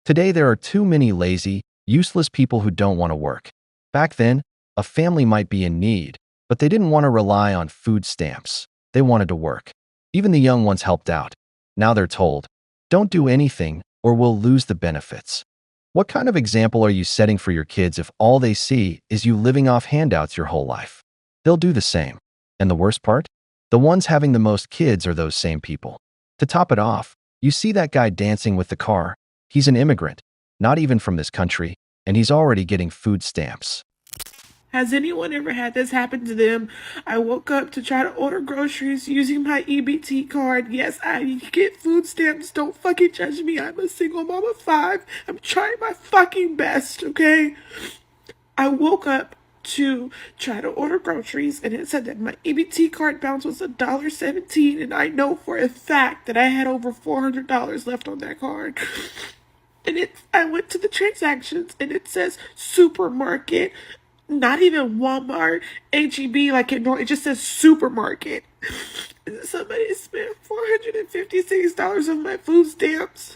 Today there are too many lazy, useless people who don't want to work. Back then, a family might be in need, but they didn't want to rely on food stamps. They wanted to work. Even the young ones helped out. Now they're told, don't do anything or we'll lose the benefits. What kind of example are you setting for your kids if all they see is you living off handouts your whole life? They'll do the same. And the worst part? The ones having the most kids are those same people. To top it off, you see that guy dancing with the car. He's an immigrant, not even from this country, and he's already getting food stamps. Has anyone ever had this happen to them? I woke up to try to order groceries using my EBT card. Yes, I get food stamps. Don't fucking judge me. I'm a single mom of 5. I'm trying my fucking best, okay? I woke up to try to order groceries and it said that my EBT card balance was $1.17, and I know for a fact that I had over $400 left on that card. And I went to the transactions and it says supermarket. Not even Walmart, HEB, like it just says supermarket. And somebody spent $456 on my food stamps.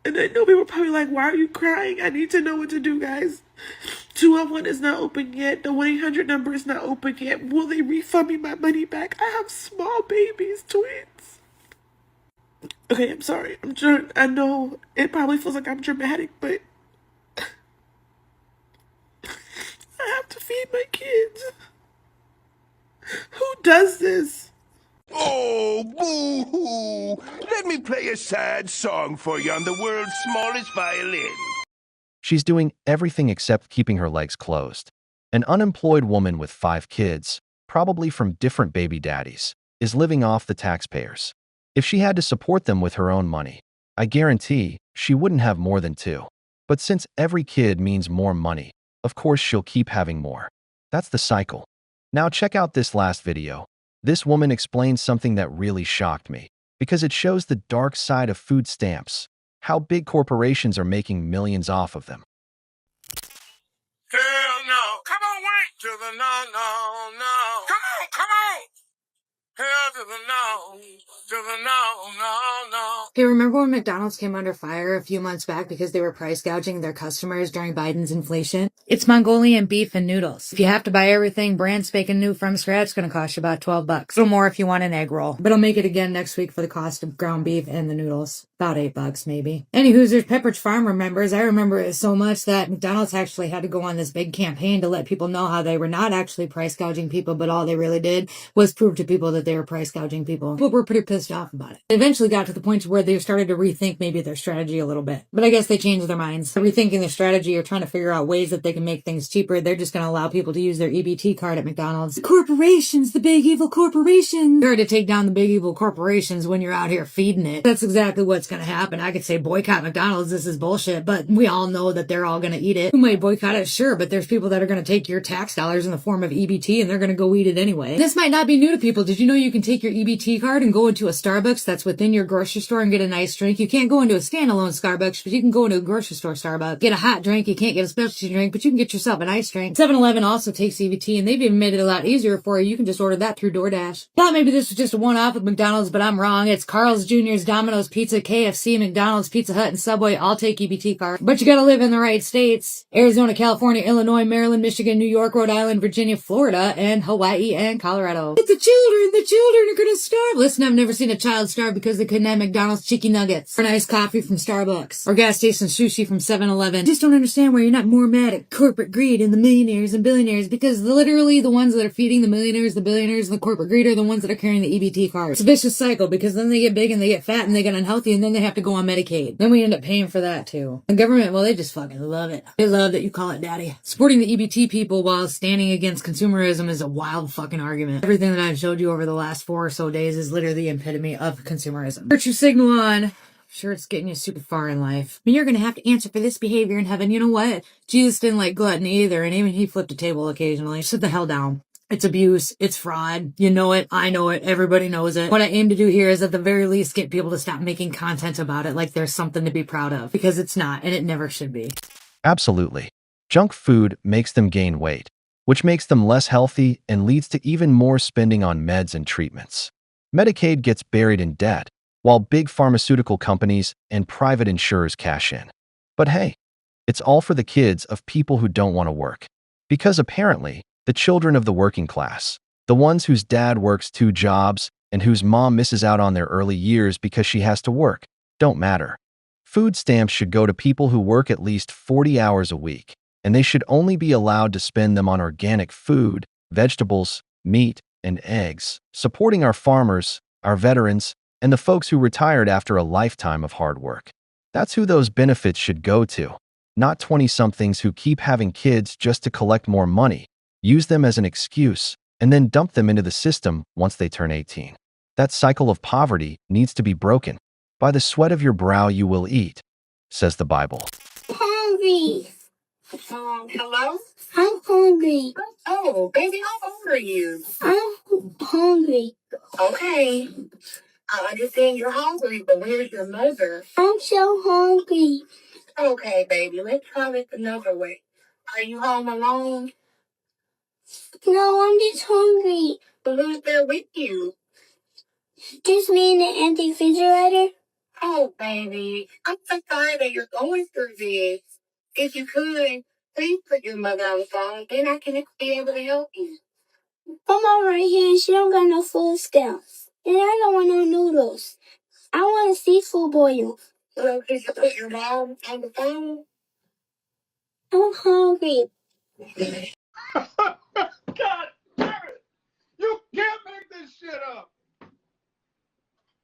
And I know people are probably like, why are you crying? I need to know what to do, guys. 211 is not open yet. The 1-800 number is not open yet. Will they refund me my money back? I have small babies, twins. Okay, I'm sorry. I know it probably feels like I'm dramatic, but I have to feed my kids. Who does this? Oh, boo-hoo! Let me play a sad song for you on the world's smallest violin. She's doing everything except keeping her legs closed. An unemployed woman with 5 kids, probably from different baby daddies, is living off the taxpayers. If she had to support them with her own money, I guarantee she wouldn't have more than 2. But since every kid means more money, of course she'll keep having more. That's the cycle. Now check out this last video. This woman explains something that really shocked me, because it shows the dark side of food stamps, how big corporations are making millions off of them. Hell no. Come on, wait to the no, no, no. Come on. Hell to the no, to the no, no, no. Hey, remember when McDonald's came under fire a few months back because they were price gouging their customers during Biden's inflation? It's Mongolian beef and noodles. If you have to buy everything brand spanking new from scratch, it's going to cost you about $12. A little more if you want an egg roll. But I'll make it again next week for the cost of ground beef and the noodles. About $8 maybe. Anywho, there's Pepperidge Farm remembers. I remember it so much that McDonald's actually had to go on this big campaign to let people know how they were not actually price gouging people, but all they really did was prove to people that they were price gouging people. People were pretty pissed off about it. It eventually got to the point where they started to rethink maybe their strategy a little bit. But I guess they changed their minds. They're rethinking their strategy or trying to figure out ways that they can make things cheaper. They're just going to allow people to use their EBT card at McDonald's. Corporations, the big evil corporations. You're to take down the big evil corporations when you're out here feeding it. That's exactly what's going to happen. I could say boycott McDonald's. This is bullshit, but we all know that they're all going to eat it. Who might boycott it? Sure, but there's people that are going to take your tax dollars in the form of EBT and they're going to go eat it anyway. This might not be new to people. Did you know you can take your EBT card and go into a Starbucks that's within your grocery store and get a nice drink? You can't go into a standalone Starbucks, but you can go into a grocery store Starbucks. Get a hot drink. You can't get a specialty drink, but you can get yourself an ice drink. 7-Eleven also takes EBT, and they've even made it a lot easier for you. You can just order that through DoorDash. Thought maybe this was just a one-off with McDonald's, but I'm wrong. It's Carl's Jr.'s, Domino's Pizza, KFC, McDonald's, Pizza Hut, and Subway all take EBT card. But you gotta live in the right states. Arizona, California, Illinois, Maryland, Michigan, New York, Rhode Island, Virginia, Florida, and Hawaii, and Colorado. But the children are gonna starve. Listen, I've never seen a child starve because they couldn't have McDonald's chicken nuggets, or nice coffee from Starbucks, or gas station sushi from 7-Eleven. Just don't understand why you're not more mad at corporate greed and the millionaires and billionaires, because literally the ones that are feeding the millionaires, the billionaires, and the corporate greed are the ones that are carrying the EBT card. It's a vicious cycle, because then they get big and they get fat and they get unhealthy and then they have to go on Medicaid. Then we end up paying for that too. The government, well, they just fucking love it. They love that you call it daddy. Supporting the EBT people while standing against consumerism is a wild fucking argument. Everything that I've showed you over the last 4 or so days is literally the epitome of consumerism. Virtue signal on. Sure, it's getting you super far in life. I mean, you're going to have to answer for this behavior in heaven. You know what? Jesus didn't like gluttony either, and even he flipped a table occasionally. Sit the hell down. It's abuse. It's fraud. You know it. I know it. Everybody knows it. What I aim to do here is at the very least get people to stop making content about it like there's something to be proud of, because it's not, and it never should be. Absolutely. Junk food makes them gain weight, which makes them less healthy and leads to even more spending on meds and treatments. Medicaid gets buried in debt, while big pharmaceutical companies and private insurers cash in. But hey, it's all for the kids of people who don't want to work. Because apparently, the children of the working class, the ones whose dad works 2 jobs and whose mom misses out on their early years because she has to work, don't matter. Food stamps should go to people who work at least 40 hours a week, and they should only be allowed to spend them on organic food, vegetables, meat, and eggs, supporting our farmers, our veterans, and the folks who retired after a lifetime of hard work. That's who those benefits should go to, not 20-somethings who keep having kids just to collect more money, use them as an excuse, and then dump them into the system once they turn 18. That cycle of poverty needs to be broken. By the sweat of your brow you will eat, says the Bible. Hungry. Hello? I'm hungry. Oh, baby, how old are you? I'm hungry. Okay. I understand you're hungry, but where's your mother? I'm so hungry. Okay, baby, let's try this another way. Are you home alone? No, I'm just hungry. But who's there with you? Just me and the empty refrigerator. Oh, baby, I'm so sorry that you're going through this. If you could, please put your mother on the phone, then I can be able to help you. Mama right here, and she don't got no food stamps. And I don't want no noodles. I want a seafood boil. Well, could you put your mom on the phone? I'm hungry. God damn it! You can't make this shit up!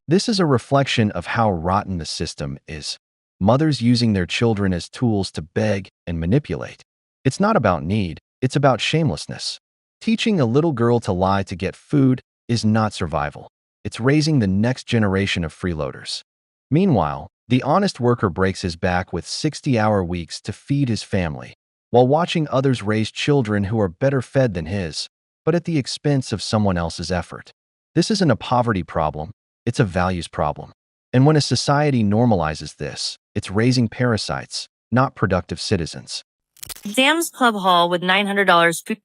This is a reflection of how rotten the system is. Mothers using their children as tools to beg and manipulate. It's not about need, it's about shamelessness. Teaching a little girl to lie to get food is not survival. It's raising the next generation of freeloaders. Meanwhile, the honest worker breaks his back with 60-hour weeks to feed his family, while watching others raise children who are better fed than his. but at the expense of someone else's effort. This isn't a poverty problem, it's a values problem. And when a society normalizes this, it's raising parasites, not productive citizens. Sam's Club haul with $900 food.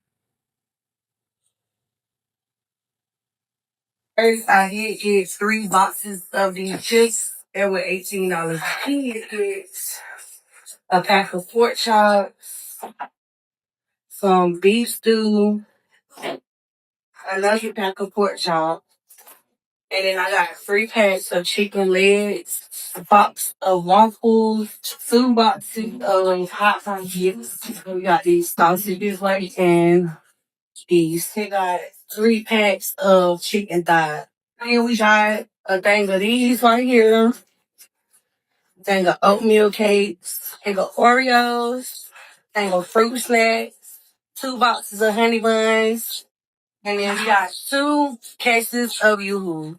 First, I did get 3 boxes of these chips. They were $18 each. A pack of pork chops, some beef stew, another pack of pork chops, and then I got 3 packs of chicken legs, a box of waffles, 2 boxes of hot pockets. We got these sausages right and these. We got 3 packs of chicken thighs. And we got a thing of these right here. Thing of oatmeal cakes, thing of Oreos, thing of fruit snacks, 2 boxes of honey buns, and then we got 2 cases of Yoo-hoo.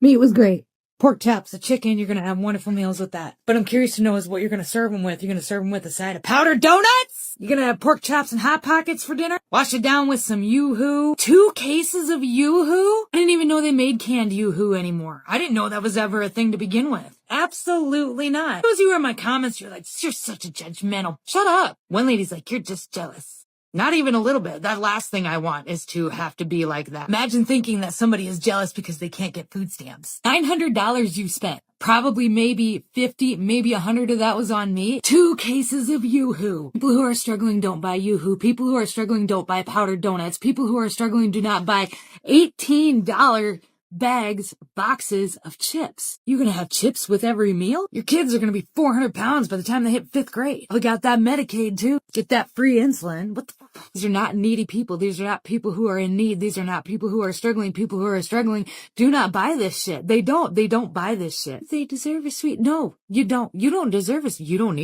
Meat was great. Pork chops, the chicken, you're going to have wonderful meals with that. But I'm curious to know is what you're going to serve them with. You're going to serve them with a side of powdered donuts? You're going to have pork chops and Hot Pockets for dinner? Wash it down with some Yoo-hoo? 2 cases of Yoo-hoo? I didn't even know they made canned Yoo-hoo anymore. I didn't know that was ever a thing to begin with. Absolutely not. Those of you who are in my comments, you're like, you're such a judgmental. Shut up. One lady's like, you're just jealous. Not even a little bit. That last thing I want is to have to be like that. Imagine thinking that somebody is jealous because they can't get food stamps. $900 you spent. Probably maybe 50, maybe 100 of that was on me. 2 cases of Yoo-hoo. People who are struggling don't buy Yoo-hoo. People who are struggling don't buy powdered donuts. People who are struggling do not buy $18 bags, boxes of chips. You're gonna have chips with every meal? Your kids are gonna be 400 pounds by the time they hit 5th grade. We got that Medicaid too. Get that free insulin. What the fuck? These are not needy people. These are not people who are in need. These are not people who are struggling. People who are struggling do not buy this shit. They don't buy this shit. They deserve a sweet. No, you don't. You don't deserve it. You don't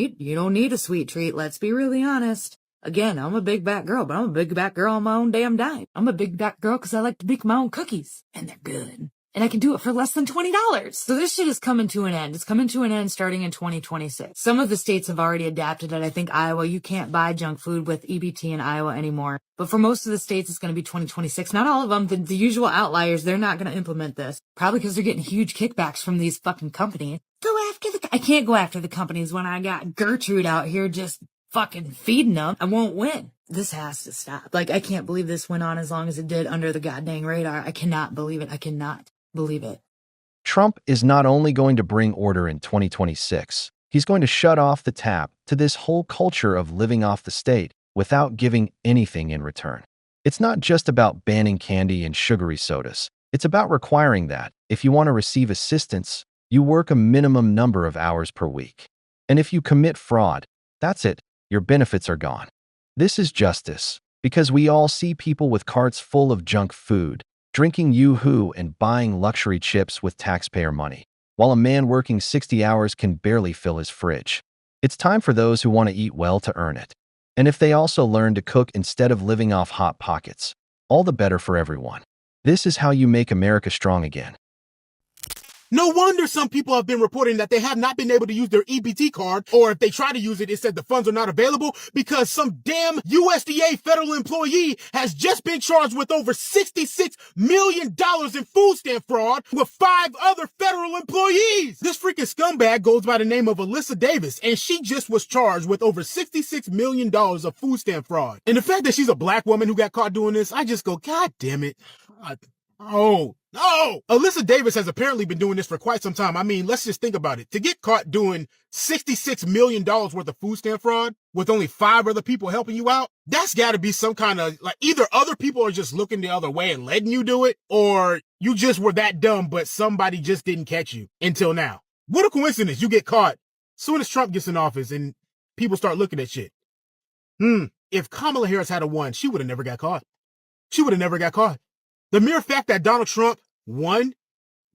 need a sweet treat. Let's be really honest. Again, I'm a big back girl, but I'm a big back girl on my own damn dime. I'm a big back girl because I like to bake my own cookies. And they're good. And I can do it for less than $20. So this shit is coming to an end. It's coming to an end starting in 2026. Some of the states have already adapted it. I think Iowa, you can't buy junk food with EBT in Iowa anymore. But for most of the states, it's going to be 2026. Not all of them. The usual outliers, they're not going to implement this. Probably because they're getting huge kickbacks from these fucking companies. I can't go after the companies when I got Gertrude out here just fucking feeding them. I won't win. This has to stop. Like, I can't believe this went on as long as it did under the goddamn radar. I cannot believe it. I cannot believe it. Trump is not only going to bring order in 2026, he's going to shut off the tap to this whole culture of living off the state without giving anything in return. It's not just about banning candy and sugary sodas. It's about requiring that, if you want to receive assistance, you work a minimum number of hours per week. And if you commit fraud, that's it. Your benefits are gone. This is justice, because we all see people with carts full of junk food, drinking Yoo-hoo and buying luxury chips with taxpayer money, while a man working 60 hours can barely fill his fridge. It's time for those who want to eat well to earn it. And if they also learn to cook instead of living off Hot Pockets, all the better for everyone. This is how you make America strong again. No wonder some people have been reporting that they have not been able to use their EBT card, or if they try to use it, it said the funds are not available because some damn USDA federal employee has just been charged with over $66 million in food stamp fraud with 5 other federal employees. This freaking scumbag goes by the name of Alyssa Davis, and she just was charged with over $66 million of food stamp fraud. And the fact that she's a black woman who got caught doing this, I just go, God damn it. Oh, no! Alyssa Davis has apparently been doing this for quite some time. I mean, let's just think about it. To get caught doing $66 million worth of food stamp fraud with only 5 other people helping you out, that's gotta be some kind of, like, either other people are just looking the other way and letting you do it, or you just were that dumb, but somebody just didn't catch you until now. What a coincidence. You get caught soon as Trump gets in office and people start looking at shit. If Kamala Harris had won, she would have never got caught. She would have never got caught. The mere fact that Donald Trump won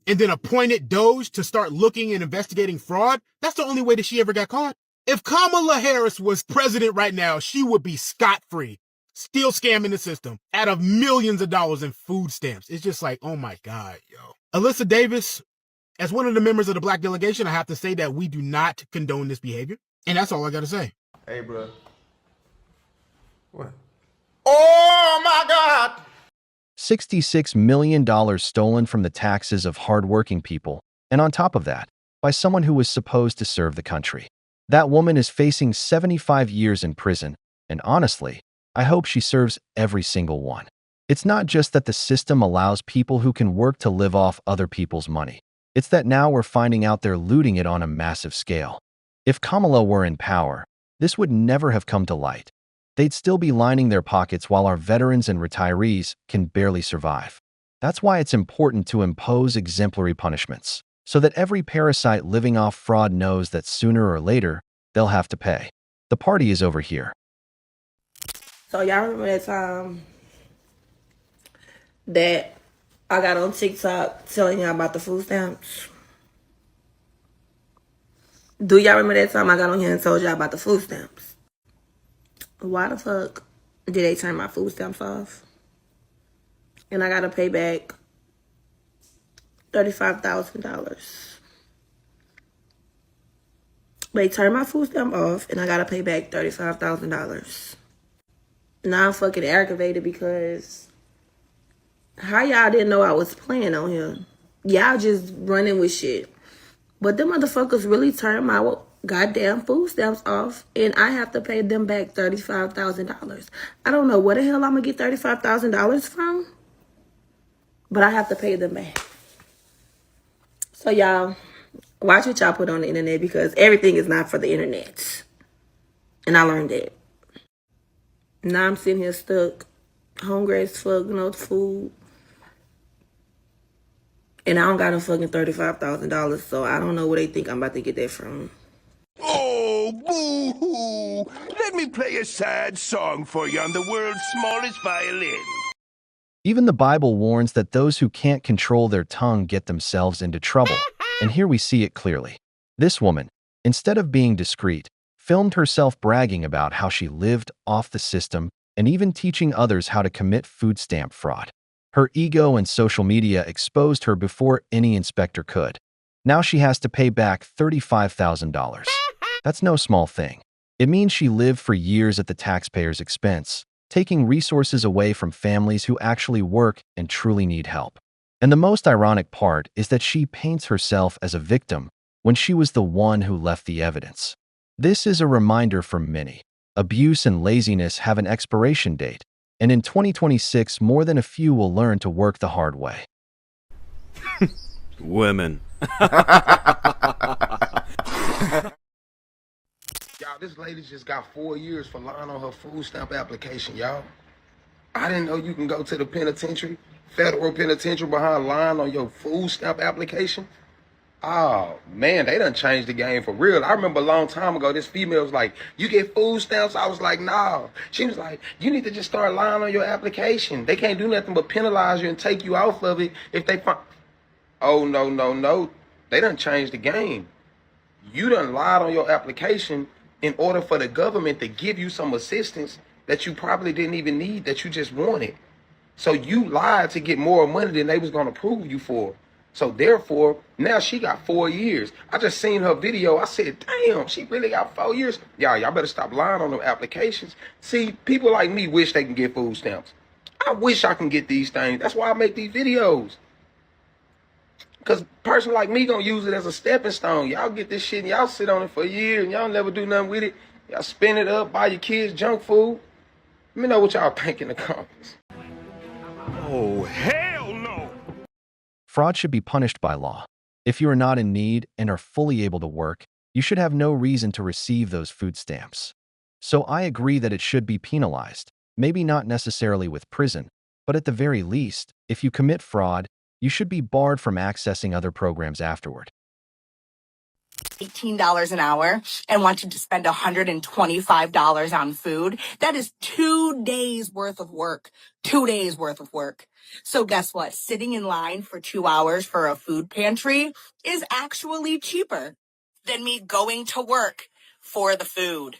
and then appointed Doge to start looking and investigating fraud, that's the only way that she ever got caught. If Kamala Harris was president right now, she would be scot-free, still scamming the system out of millions of dollars in food stamps. It's just like, oh my God, yo. Alyssa Davis, as one of the members of the black delegation, I have to say that we do not condone this behavior. And that's all I got to say. Hey, bro. What? Oh my God! $66 million stolen from the taxes of hardworking people, and on top of that, by someone who was supposed to serve the country. That woman is facing 75 years in prison, and honestly, I hope she serves every single one. It's not just that the system allows people who can work to live off other people's money. It's that now we're finding out they're looting it on a massive scale. If Kamala were in power, this would never have come to light. They'd still be lining their pockets while our veterans and retirees can barely survive. That's why it's important to impose exemplary punishments, so that every parasite living off fraud knows that sooner or later, they'll have to pay. The party is over here. So y'all remember that time that I got on TikTok telling y'all about the food stamps? Do y'all remember that time I got on here and told y'all about the food stamps? Why the fuck did they turn my food stamps off? And I gotta pay back $35,000. They turned my food stamp off and I gotta pay back $35,000. Now I'm fucking aggravated because how y'all didn't know I was playing on here? Y'all just running with shit. But them motherfuckers really turned my goddamn food stamps off and I have to pay them back $35,000. I don't know where the hell I'm gonna get $35,000 from, but I have to pay them back. So y'all, watch what y'all put on the internet because everything is not for the internet. And I learned that. Now I'm sitting here stuck, hungry as fuck, no food. And I don't got no fucking $35,000, so I don't know where they think I'm about to get that from. Oh, boo-hoo! Let me play a sad song for you on the world's smallest violin. Even the Bible warns that those who can't control their tongue get themselves into trouble, and here we see it clearly. This woman, instead of being discreet, filmed herself bragging about how she lived off the system and even teaching others how to commit food stamp fraud. Her ego and social media exposed her before any inspector could. Now she has to pay back $35,000. That's no small thing. It means she lived for years at the taxpayer's expense, taking resources away from families who actually work and truly need help. And the most ironic part is that she paints herself as a victim when she was the one who left the evidence. This is a reminder for many. Abuse and laziness have an expiration date, and in 2026, more than a few will learn to work the hard way. Women. Y'all, this lady just got 4 years for lying on her food stamp application, y'all. I didn't know you can go to the penitentiary, federal penitentiary, behind lying on your food stamp application. Oh, man, they done changed the game for real. I remember a long time ago, this female was like, you get food stamps? I was like, nah. She was like, you need to just start lying on your application. They can't do nothing but penalize you and take you off of it if they find... Oh, no, no, no. They done changed the game. You done lied on your application in order for the government to give you some assistance that you probably didn't even need, that you just wanted. So you lied to get more money than they was going to approve you for. So therefore, now she got 4 years. I just seen her video. I said, damn, she really got 4 years. Y'all better stop lying on them applications. See, people like me wish they can get food stamps. I wish I can get these things. That's why I make these videos. Because a person like me gonna use it as a stepping stone. Y'all get this shit and y'all sit on it for a year and y'all never do nothing with it. Y'all spin it up, buy your kids junk food. Let me know what y'all think in the comments. Oh, hell no! Fraud should be punished by law. If you are not in need and are fully able to work, you should have no reason to receive those food stamps. So I agree that it should be penalized, maybe not necessarily with prison, but at the very least, if you commit fraud, you should be barred from accessing other programs afterward. $18 an hour and wanted to spend $125 on food. That is 2 days worth of work. 2 days worth of work. So guess what? Sitting in line for 2 hours for a food pantry is actually cheaper than me going to work for the food.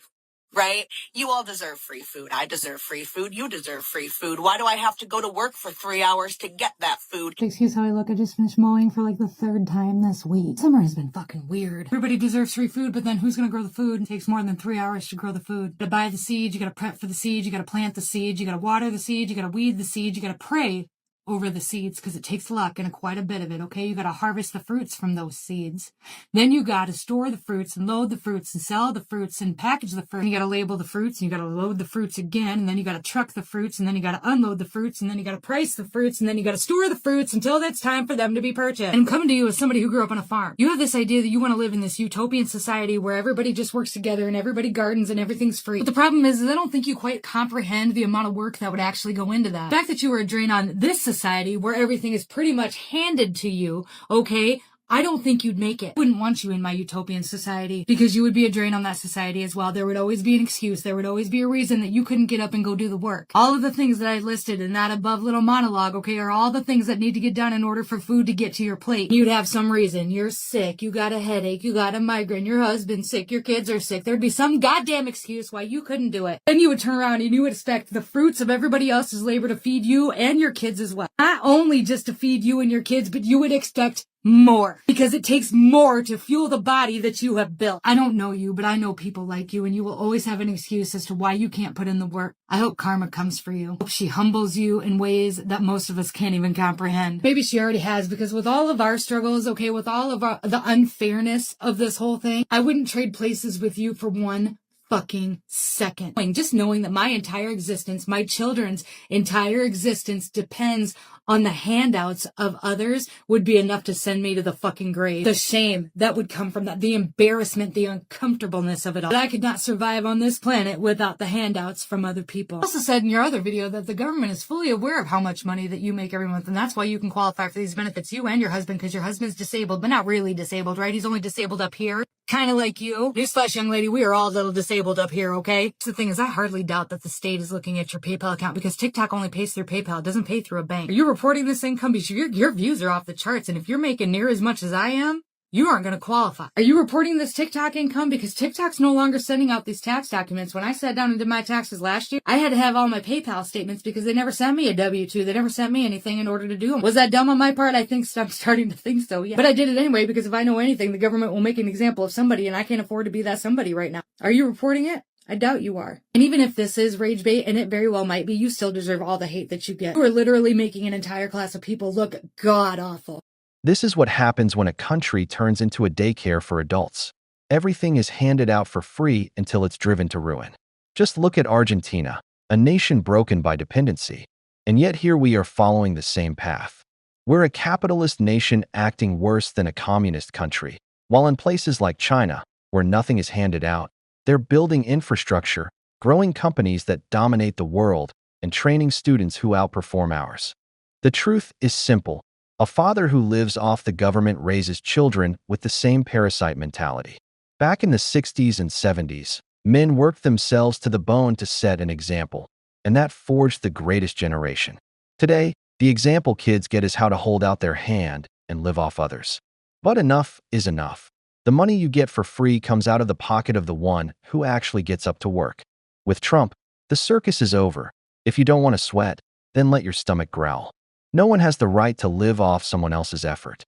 right? You all deserve free food. I deserve free food. You deserve free food. Why do I have to go to work for 3 hours to get that food? Excuse how I look. I just finished mowing for like the 3rd time this week. Summer has been fucking weird. Everybody deserves free food, but then who's gonna grow the food? It takes more than 3 hours to grow the food. You gotta buy the seed, you gotta prep for the seed, you gotta plant the seed, you gotta water the seed, you gotta weed the seed, you gotta pray over the seeds because it takes luck and quite a bit of it, okay? You gotta harvest the fruits from those seeds. Then you gotta store the fruits and load the fruits and sell the fruits and package the fruit. You gotta label the fruits and you gotta load the fruits again, and then you gotta truck the fruits, and then you gotta unload the fruits, and then you gotta price the fruits, and then you gotta store the fruits until it's time for them to be purchased. And I'm coming to you as somebody who grew up on a farm. You have this idea that you want to live in this utopian society where everybody just works together and everybody gardens and everything's free. But the problem is I don't think you quite comprehend the amount of work that would actually go into that. The fact that you were a drain on this society where everything is pretty much handed to you, okay, I don't think you'd make it. I wouldn't want you in my utopian society because you would be a drain on that society as well. There would always be an excuse. There would always be a reason that you couldn't get up and go do the work. All of the things that I listed in that above little monologue, okay, are all the things that need to get done in order for food to get to your plate. You'd have some reason. You're sick. You got a headache. You got a migraine. Your husband's sick. Your kids are sick. There'd be some goddamn excuse why you couldn't do it. Then you would turn around and you would expect the fruits of everybody else's labor to feed you and your kids as well. Not only just to feed you and your kids, but you would expect more, because it takes more to fuel the body that you have built. I don't know you, but I know people like you, and you will always have an excuse as to why you can't put in the work. I hope karma comes for you. I hope she humbles you in ways that most of us can't even comprehend. Maybe she already has, because with all of our struggles, okay, with all of the unfairness of this whole thing, I wouldn't trade places with you for one fucking second. Just knowing that my entire existence, my children's entire existence depends on the handouts of others would be enough to send me to the fucking grave. The shame that would come from that, the embarrassment, the uncomfortableness of it all. But I could not survive on this planet without the handouts from other people. You also said in your other video that the government is fully aware of how much money that you make every month, and that's why you can qualify for these benefits, you and your husband, because your husband's disabled, but not really disabled, right? He's only disabled up here. Kind of like you. Newsflash, young lady, we are all a little disabled up here, okay? The thing is, I hardly doubt that the state is looking at your PayPal account because TikTok only pays through PayPal. It doesn't pay through a bank. Are you reporting this income? Because your views are off the charts, and if you're making near as much as I am, you aren't going to qualify. Are you reporting this TikTok income? Because TikTok's no longer sending out these tax documents. When I sat down and did my taxes last year, I had to have all my PayPal statements because they never sent me a W-2. They never sent me anything in order to do them. Was that dumb on my part? I think so. I'm starting to think so, yeah. But I did it anyway because if I know anything, the government will make an example of somebody, and I can't afford to be that somebody right now. Are you reporting it? I doubt you are. And even if this is rage bait, and it very well might be, you still deserve all the hate that you get. You are literally making an entire class of people look god-awful. This is what happens when a country turns into a daycare for adults. Everything is handed out for free until it's driven to ruin. Just look at Argentina, a nation broken by dependency. And yet here we are following the same path. We're a capitalist nation acting worse than a communist country, while in places like China, where nothing is handed out, they're building infrastructure, growing companies that dominate the world, and training students who outperform ours. The truth is simple. A father who lives off the government raises children with the same parasite mentality. Back in the 60s and 70s, men worked themselves to the bone to set an example, and that forged the greatest generation. Today, the example kids get is how to hold out their hand and live off others. But enough is enough. The money you get for free comes out of the pocket of the one who actually gets up to work. With Trump, the circus is over. If you don't want to sweat, then let your stomach growl. No one has the right to live off someone else's effort.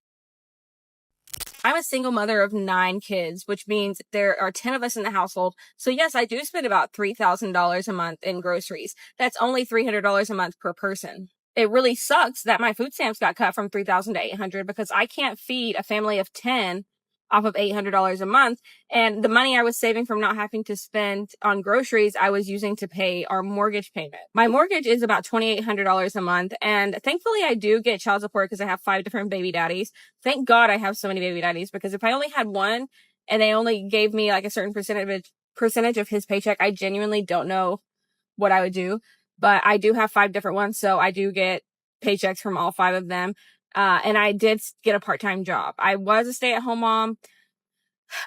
I'm a single mother of 9 kids, which means there are 10 of us in the household. So yes, I do spend about $3,000 a month in groceries. That's only $300 a month per person. It really sucks that my food stamps got cut from $3,000 to $800 because I can't feed a family of 10 off of $800 a month. And the money I was saving from not having to spend on groceries, I was using to pay our mortgage payment. My mortgage is about $2,800 a month. And thankfully I do get child support because I have 5 different baby daddies. Thank God I have so many baby daddies, because if I only had one and they only gave me like a certain percentage of his paycheck, I genuinely don't know what I would do. But I do have 5 different ones. So I do get paychecks from all 5 of them. And I did get a part-time job. I was a stay-at-home mom,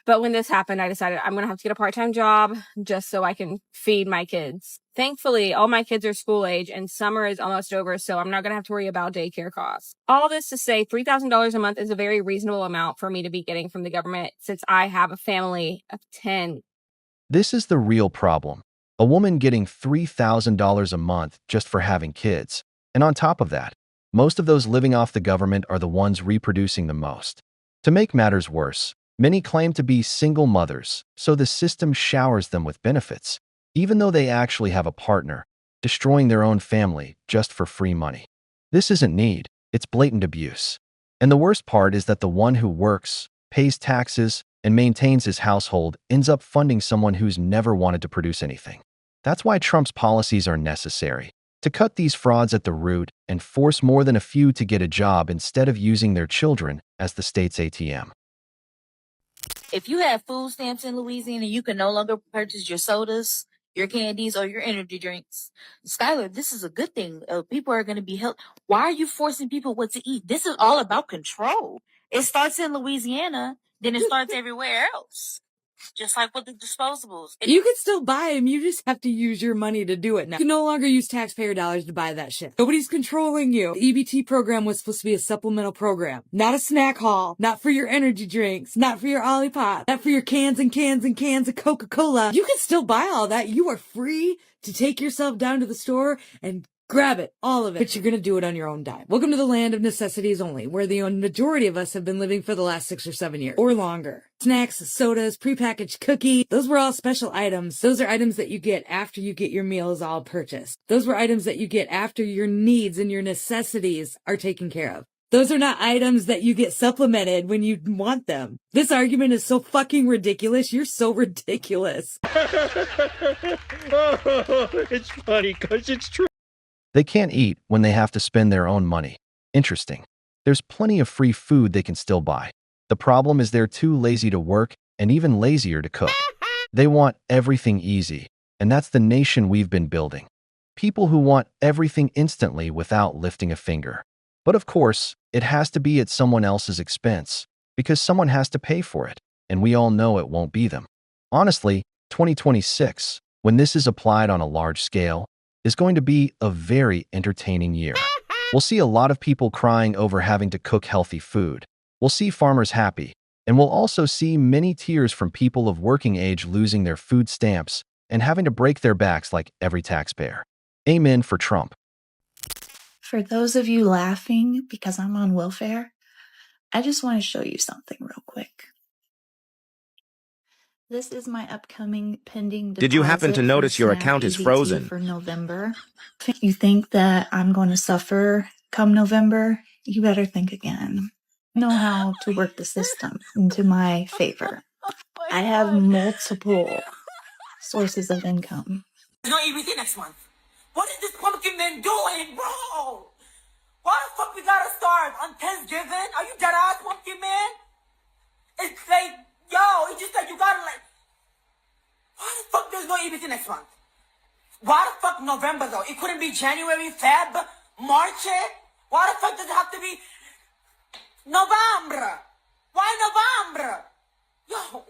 but when this happened, I decided I'm going to have to get a part-time job just so I can feed my kids. Thankfully, all my kids are school age and summer is almost over, so I'm not going to have to worry about daycare costs. All this to say, $3,000 a month is a very reasonable amount for me to be getting from the government since I have a family of 10 This is the real problem. A woman getting $3,000 a month just for having kids. And on top of that, most of those living off the government are the ones reproducing the most. To make matters worse, many claim to be single mothers, so the system showers them with benefits, even though they actually have a partner, destroying their own family just for free money. This isn't need, it's blatant abuse. And the worst part is that the one who works, pays taxes, and maintains his household ends up funding someone who's never wanted to produce anything. That's why Trump's policies are necessary, to cut these frauds at the root and force more than a few to get a job instead of using their children as the state's ATM. If you have food stamps in Louisiana, you can no longer purchase your sodas, your candies, or your energy drinks. Skylar, this is a good thing. People are going to be helped. Why are you forcing people what to eat? This is all about control. It starts in Louisiana, then it starts everywhere else. Just like with the disposables. You can still buy them. You just have to use your money to do it now. You can no longer use taxpayer dollars to buy that shit. Nobody's controlling you. The EBT program was supposed to be a supplemental program, not a snack haul, not for your energy drinks, not for your Olipop, not for your cans and cans and cans of Coca-Cola. You can still buy all that. You are free to take yourself down to the store and grab it, all of it, but you're gonna do it on your own dime. Welcome to the land of necessities only, where the majority of us have been living for the last 6 or 7 years, or longer. Snacks, sodas, prepackaged cookies, those were all special items. Those are items that you get after you get your meals all purchased. Those were items that you get after your needs and your necessities are taken care of. Those are not items that you get supplemented when you want them. This argument is so fucking ridiculous. You're so ridiculous. It's funny because it's true. They can't eat when they have to spend their own money. Interesting. There's plenty of free food they can still buy. The problem is they're too lazy to work and even lazier to cook. They want everything easy, and that's the nation we've been building. People who want everything instantly without lifting a finger. But of course, it has to be at someone else's expense, because someone has to pay for it, and we all know it won't be them. Honestly, 2026, when this is applied on a large scale, is going to be a very entertaining year. We'll see a lot of people crying over having to cook healthy food. We'll see farmers happy, and we'll also see many tears from people of working age losing their food stamps and having to break their backs like every taxpayer. Amen for Trump. For those of you laughing because I'm on welfare, I just want to show you something real quick. This is my upcoming pending deposit. Did you happen to notice your SNAP account is EBT frozen? For November. You think that I'm going to suffer come November? You better think again. I know how to work the system into my favor. I have multiple sources of income. There's no EBT next month. What is this pumpkin man doing, bro? Why the fuck we gotta starve on Thanksgiving? Are you dead ass, pumpkin man? It's like, yo, it's just like you gotta like. Why the fuck there's no EBT next month? Why the fuck November though? It couldn't be January, Feb, March? Why the fuck does it have to be November? Why November? Yo.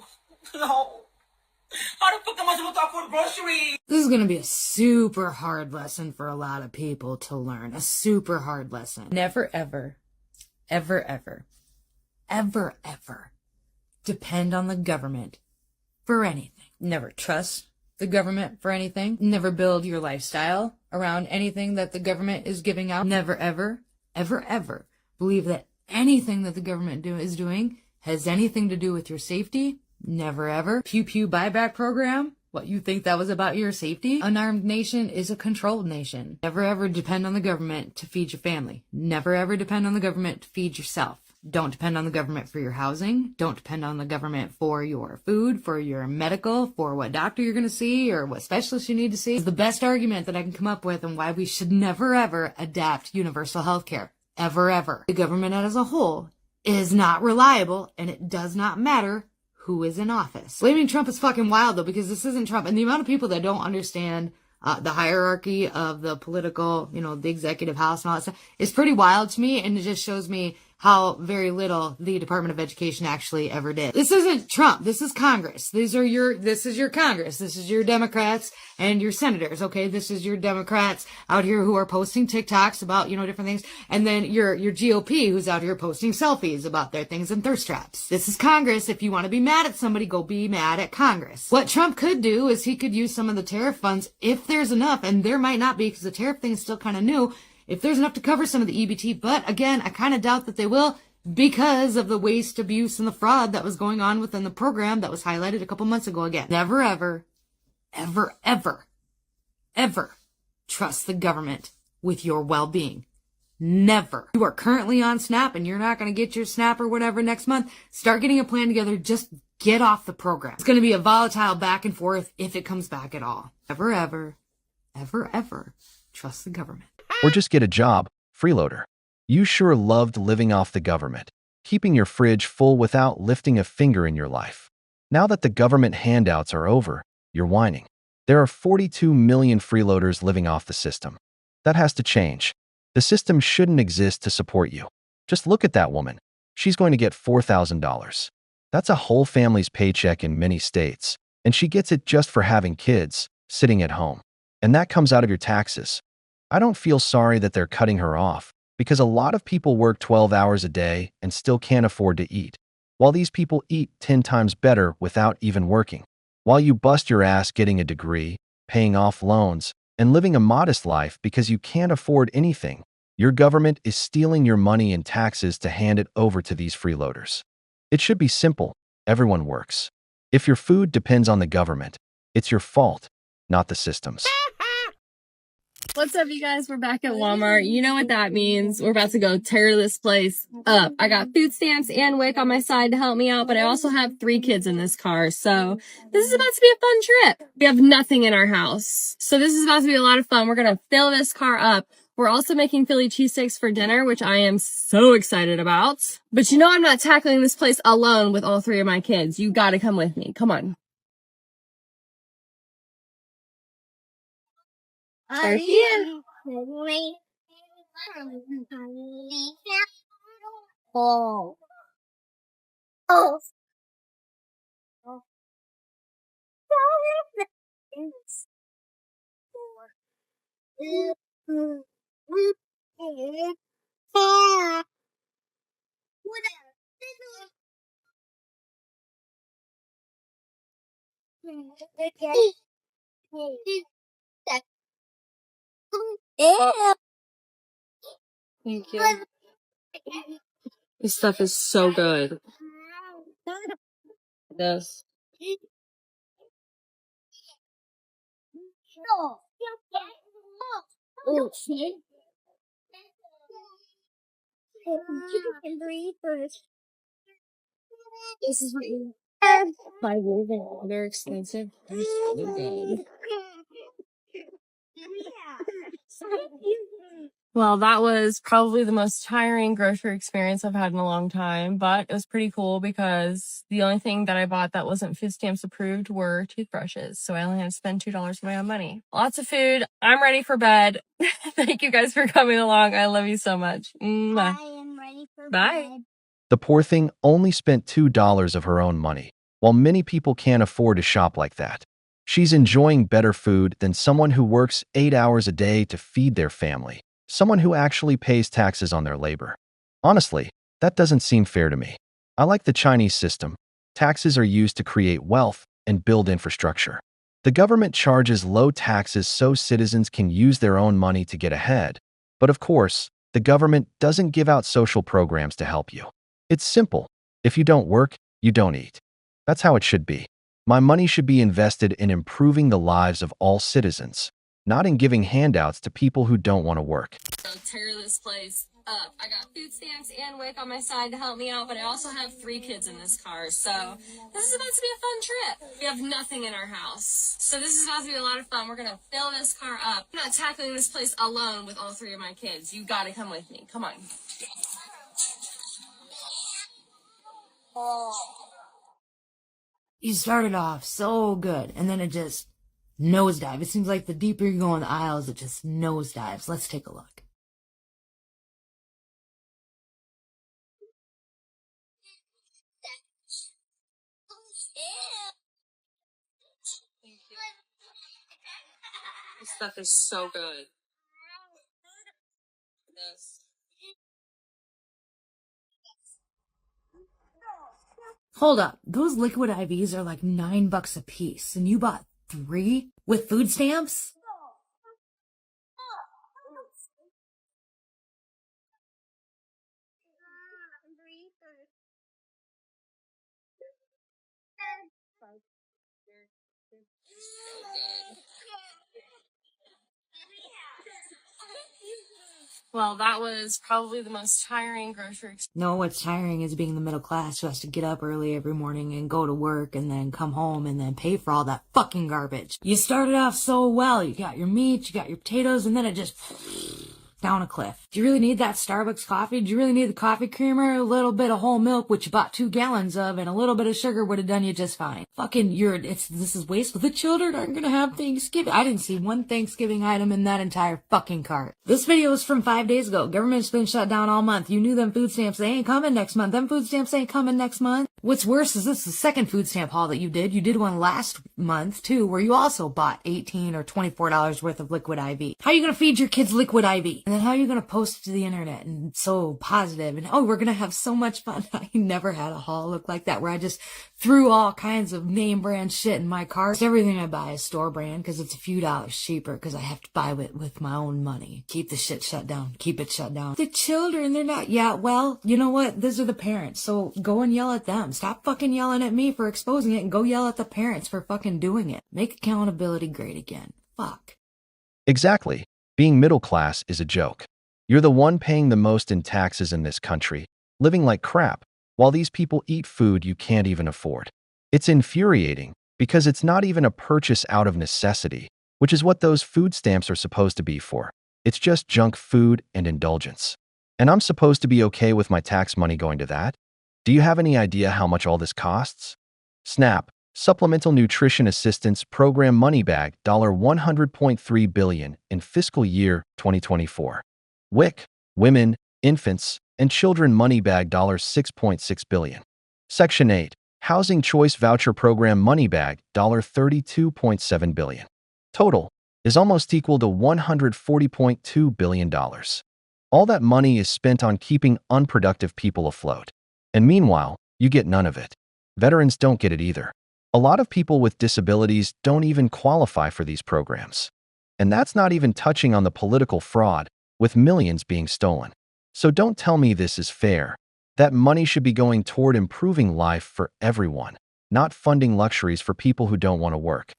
How the fuck am I supposed to afford groceries? This is going to be a super hard lesson for a lot of people to learn. A super hard lesson. Never, ever, ever, ever, ever, ever depend on the government for anything. Never trust the government for anything. Never build your lifestyle around anything that the government is giving out. Never, ever, ever, ever believe that anything that the government is doing has anything to do with your safety. Never ever. Pew pew buyback program. What, you think that was about your safety? Unarmed nation is a controlled nation. Never ever depend on the government to feed your family. Never ever depend on the government to feed yourself. Don't depend on the government for your housing. Don't depend on the government for your food, for your medical, for what doctor you're going to see or what specialist you need to see. It's the best argument that I can come up with on why we should never ever adapt universal health care. Ever ever. The government as a whole is not reliable, and it does not matter who is in office. Blaming Trump is fucking wild though, because this isn't Trump. And the amount of people that don't understand the hierarchy of the political, the executive house and all that stuff is pretty wild to me. And it just shows me how very little the Department of Education actually ever did. This isn't Trump. This is Congress. This is your Congress. This is your Democrats and your senators. Okay. This is your Democrats out here who are posting TikToks about, different things. And then your GOP who's out here posting selfies about their things and thirst traps. This is Congress. If you want to be mad at somebody, go be mad at Congress. What Trump could do is he could use some of the tariff funds if there's enough, and there might not be because the tariff thing is still kind of new, if there's enough to cover some of the EBT. But again, I kind of doubt that they will because of the waste, abuse, and the fraud that was going on within the program that was highlighted a couple months ago again. Never, ever, ever, ever, ever trust the government with your well-being. Never. You are currently on SNAP and you're not going to get your SNAP or whatever next month. Start getting a plan together. Just get off the program. It's going to be a volatile back and forth if it comes back at all. Ever, ever, ever, ever trust the government. Or just get a job, freeloader. You sure loved living off the government, keeping your fridge full without lifting a finger in your life. Now that the government handouts are over, you're whining. There are 42 million freeloaders living off the system. That has to change. The system shouldn't exist to support you. Just look at that woman. She's going to get $4,000. That's a whole family's paycheck in many states, and she gets it just for having kids, sitting at home. And that comes out of your taxes. I don't feel sorry that they're cutting her off, because a lot of people work 12 hours a day and still can't afford to eat, while these people eat 10 times better without even working. While you bust your ass getting a degree, paying off loans, and living a modest life because you can't afford anything, your government is stealing your money in taxes to hand it over to these freeloaders. It should be simple. Everyone works. If your food depends on the government, it's your fault, not the system's. What's up, you guys? We're back at Walmart. You know what that means. We're about to go tear this place up. I got food stamps and WIC on my side to help me out, but I also have 3 kids in this car. So this is about to be a fun trip. We have nothing in our house. So this is about to be a lot of fun. We're going to fill this car up. We're also making Philly cheesesteaks for dinner, which I am so excited about. But you know I'm not tackling this place alone with all 3 of my kids. You got to come with me. Come on. They're here. Oh. Oh. Thank you. This stuff is so good. This. Oh, this is what you 5 years and they're expensive. They're so good. Well, that was probably the most tiring grocery experience I've had in a long time, but it was pretty cool because the only thing that I bought that wasn't food stamps approved were toothbrushes. So I only had to spend $2 of my own money. Lots of food. I'm ready for bed. Thank you guys for coming along. I love you so much. Mwah. I am ready for Bye. bed. The poor thing only spent $2 of her own money, while many people can't afford to shop like that. She's enjoying better food than someone who works 8 hours a day to feed their family, someone who actually pays taxes on their labor. Honestly, that doesn't seem fair to me. I like the Chinese system. Taxes are used to create wealth and build infrastructure. The government charges low taxes so citizens can use their own money to get ahead. But of course, the government doesn't give out social programs to help you. It's simple. If you don't work, you don't eat. That's how it should be. My money should be invested in improving the lives of all citizens, not in giving handouts to people who don't want to work. So tear this place up. I got food stamps and WIC on my side to help me out, but I also have 3 kids in this car. So this is about to be a fun trip. We have nothing in our house. So this is about to be a lot of fun. We're going to fill this car up. I'm not tackling this place alone with all 3 of my kids. You got to come with me. Come on. You started off so good, and then it just nosedive. It seems like the deeper you go in the aisles, it just nosedives. Let's take a look. Stuff is so good. This. Hold up. Those liquid IVs are like $9 a piece, and you bought 3 with food stamps? Well, that was probably the most tiring grocery experience. No, what's tiring is being the middle class who has to get up early every morning and go to work and then come home and then pay for all that fucking garbage. You started off so well. You got your meat, you got your potatoes, and then it just down a cliff. Do you really need that Starbucks coffee? Do you really need the coffee creamer? A little bit of whole milk, which you bought 2 gallons of, and a little bit of sugar would have done you just fine. Fucking, this is wasteful. The children aren't gonna have Thanksgiving. I didn't see one Thanksgiving item in that entire fucking cart. This video is from 5 days ago. Government's been shut down all month. You knew them food stamps, they ain't coming next month. Them food stamps ain't coming next month. What's worse is this is the second food stamp haul that you did. You did one last month, too, where you also bought $18 or $24 worth of liquid IV. How are you gonna feed your kids liquid IV? And then how are you gonna post it to the internet and so positive and, oh, we're gonna have so much fun. I never had a haul look like that where I just threw all kinds of name brand shit in my cart. Everything I buy is store brand because it's a few dollars cheaper because I have to buy it with my own money. Keep the shit shut down. Keep it shut down. The children, they're not, yeah, well, you know what? Those are the parents. So go and yell at them. Stop fucking yelling at me for exposing it and go yell at the parents for fucking doing it. Make accountability great again. Fuck. Exactly. Being middle class is a joke. You're the one paying the most in taxes in this country, living like crap, while these people eat food you can't even afford. It's infuriating because it's not even a purchase out of necessity, which is what those food stamps are supposed to be for. It's just junk food and indulgence. And I'm supposed to be okay with my tax money going to that? Do you have any idea how much all this costs? SNAP, Supplemental Nutrition Assistance Program money bag, $100.3 billion in fiscal year 2024. WIC, Women, Infants, and Children money bag, $6.6 billion. Section 8, Housing Choice Voucher Program money bag, $32.7 billion. Total is almost equal to $140.2 billion. All that money is spent on keeping unproductive people afloat. And meanwhile, you get none of it. Veterans don't get it either. A lot of people with disabilities don't even qualify for these programs. And that's not even touching on the political fraud, with millions being stolen. So don't tell me this is fair. That money should be going toward improving life for everyone, not funding luxuries for people who don't want to work.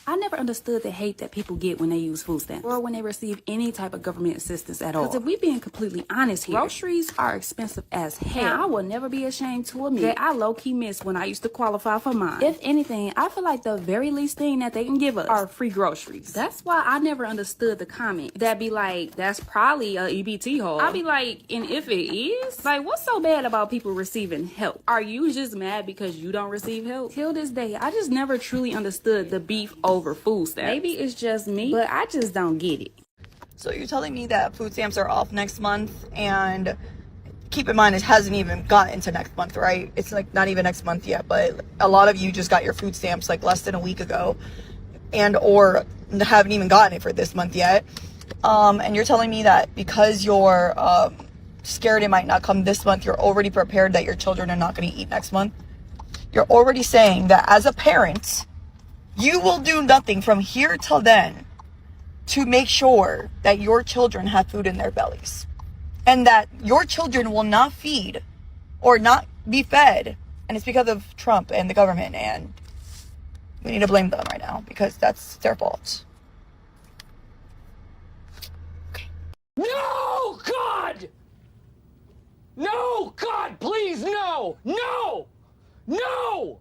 I never understood the hate that people get when they use food stamps or when they receive any type of government assistance at all. Because if we being completely honest here, groceries are expensive as hell. Now, I will never be ashamed to admit that I low-key miss when I used to qualify for mine. If anything, I feel like the very least thing that they can give us are free groceries. That's why I never understood the comment that be like, that's probably a EBT hole. I be like, and if it is, like, what's so bad about people receiving help? Are you just mad because you don't receive help? Till this day, I just never truly understood the beef over food stamps. Maybe it's just me, but I just don't get it. So you're telling me that food stamps are off next month, and keep in mind it hasn't even gotten to next month, right? It's like not even next month yet, but a lot of you just got your food stamps like less than a week ago, and or haven't even gotten it for this month yet. And you're telling me that because you're scared it might not come this month, you're already prepared that your children are not going to eat next month. You're already saying that as a parent, you will do nothing from here till then to make sure that your children have food in their bellies, and that your children will not feed or not be fed. And it's because of Trump and the government, and we need to blame them right now because that's their fault. Okay. No, God! No, God, please, no! No! No!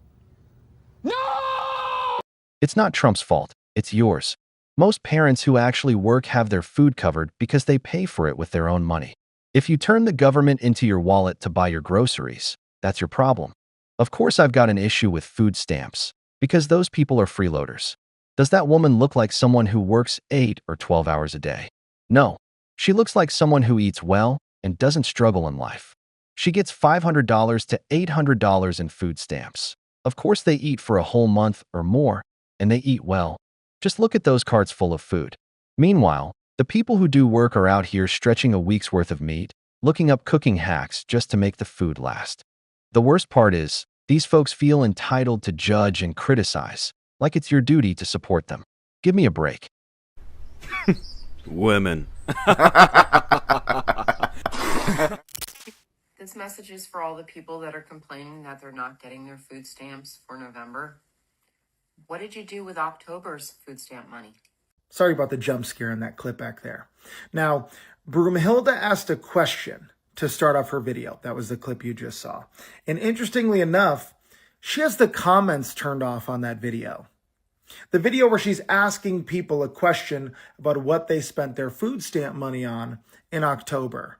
No! It's not Trump's fault, it's yours. Most parents who actually work have their food covered because they pay for it with their own money. If you turn the government into your wallet to buy your groceries, that's your problem. Of course I've got an issue with food stamps, because those people are freeloaders. Does that woman look like someone who works 8 or 12 hours a day? No. She looks like someone who eats well and doesn't struggle in life. She gets $500 to $800 in food stamps. Of course they eat for a whole month or more, and they eat well. Just look at those carts full of food. Meanwhile, the people who do work are out here stretching a week's worth of meat, looking up cooking hacks just to make the food last. The worst part is, these folks feel entitled to judge and criticize, like it's your duty to support them. Give me a break. Women. This message is for all the people that are complaining that they're not getting their food stamps for November. What did you do with October's food stamp money? Sorry about the jump scare in that clip back there. Now, Broomhilda asked a question to start off her video. That was the clip you just saw. And interestingly enough, she has the comments turned off on that video. The video where she's asking people a question about what they spent their food stamp money on in October,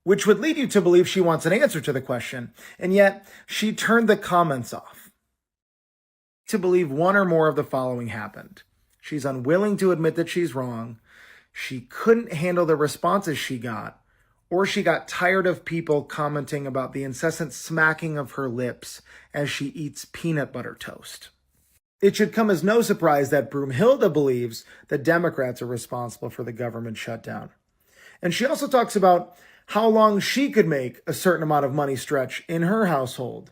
which would lead you to believe she wants an answer to the question, and yet she turned the comments off. To believe one or more of the following happened. She's unwilling to admit that she's wrong, she couldn't handle the responses she got, or she got tired of people commenting about the incessant smacking of her lips as she eats peanut butter toast. It should come as no surprise that Broomhilda believes that Democrats are responsible for the government shutdown. And she also talks about how long she could make a certain amount of money stretch in her household.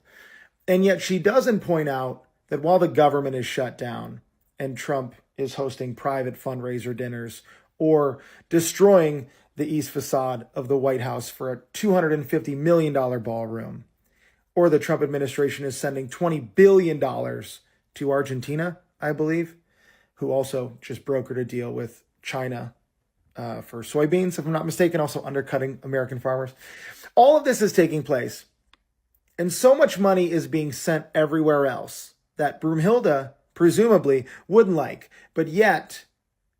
And yet she doesn't point out that while the government is shut down and Trump is hosting private fundraiser dinners or destroying the east facade of the White House for a $250 million ballroom, or the Trump administration is sending $20 billion to Argentina, I believe, who also just brokered a deal with China for soybeans, if I'm not mistaken, also undercutting American farmers. All of this is taking place, and so much money is being sent everywhere else that Broomhilda presumably wouldn't like. But yet,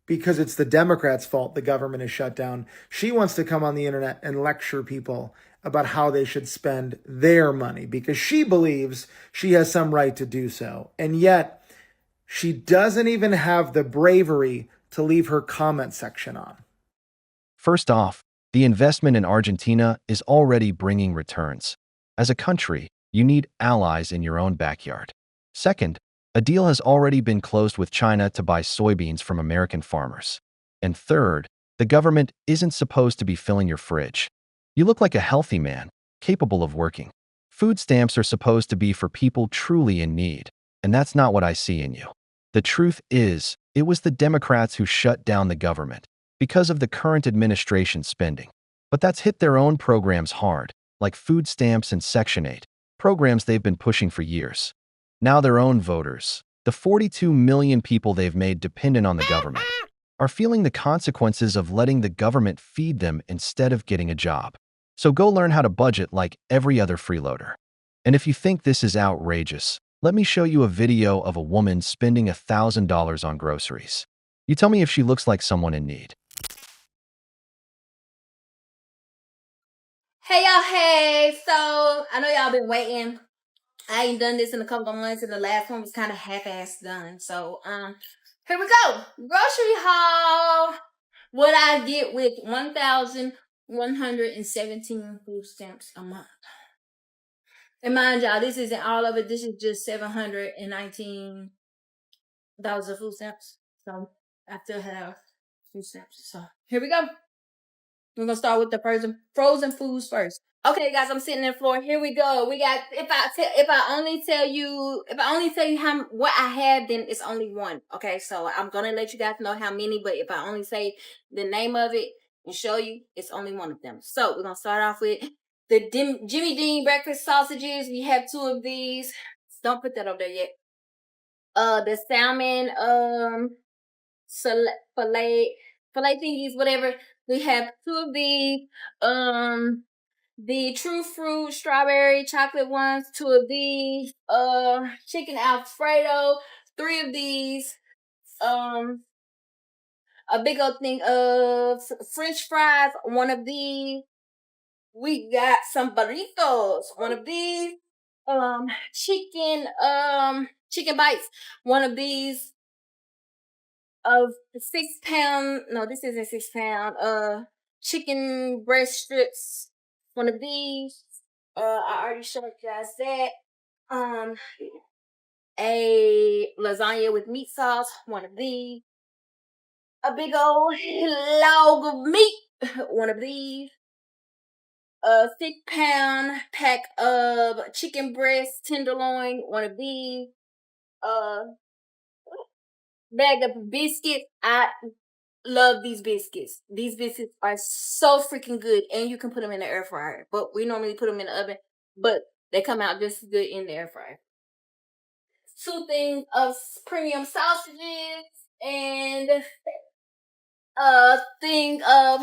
because it's the Democrats' fault the government is shut down, she wants to come on the internet and lecture people about how they should spend their money because she believes she has some right to do so. And yet, she doesn't even have the bravery to leave her comment section on. First off, the investment in Argentina is already bringing returns. As a country, you need allies in your own backyard. Second, a deal has already been closed with China to buy soybeans from American farmers. And third, the government isn't supposed to be filling your fridge. You look like a healthy man, capable of working. Food stamps are supposed to be for people truly in need, and that's not what I see in you. The truth is, it was the Democrats who shut down the government because of the current administration's spending. But that's hit their own programs hard, like food stamps and Section 8, programs they've been pushing for years. Now their own voters, the 42 million people they've made dependent on the government, are feeling the consequences of letting the government feed them instead of getting a job. So go learn how to budget like every other freeloader. And if you think this is outrageous, let me show you a video of a woman spending $1,000 on groceries. You tell me if she looks like someone in need. Hey y'all, hey! So, I know y'all been waiting. I ain't done this in a couple of months, and the last one was kind of half-assed done. So, here we go. Grocery haul. What I get with 1,117 food stamps a month. And mind y'all, this isn't all of it. This is just 719 of food stamps. So, I still have food stamps. So, here we go. We're gonna start with the frozen foods first. Okay, guys, I'm sitting on the floor. Here we go. We got if I only tell you what I have, then it's only one. Okay, so I'm gonna let you guys know how many, but if I only say the name of it and show you, it's only one of them. So we're gonna start off with the Jimmy Dean breakfast sausages. We have 2 of these. Don't put that over there yet. The salmon filet thingies, whatever. We have 2 of these. The True Fruit strawberry chocolate ones, 2 of these. Chicken Alfredo, 3 of these. A big old thing of French fries, 1 of these. We got some burritos, 1 of these. Chicken bites, 1 of these. Of 6 pound, no, this isn't 6 pound. Chicken breast strips, 1 of these. I already showed you guys that. A lasagna with meat sauce, 1 of these. a big old log of meat, one of these, a 6-pound pack of chicken breast tenderloin, one of these, bag of biscuits. I love these biscuits. These biscuits are so freaking good, and you can put them in the air fryer. But we normally put them in the oven, but they come out just as good in the air fryer. 2 things of premium sausages and a thing of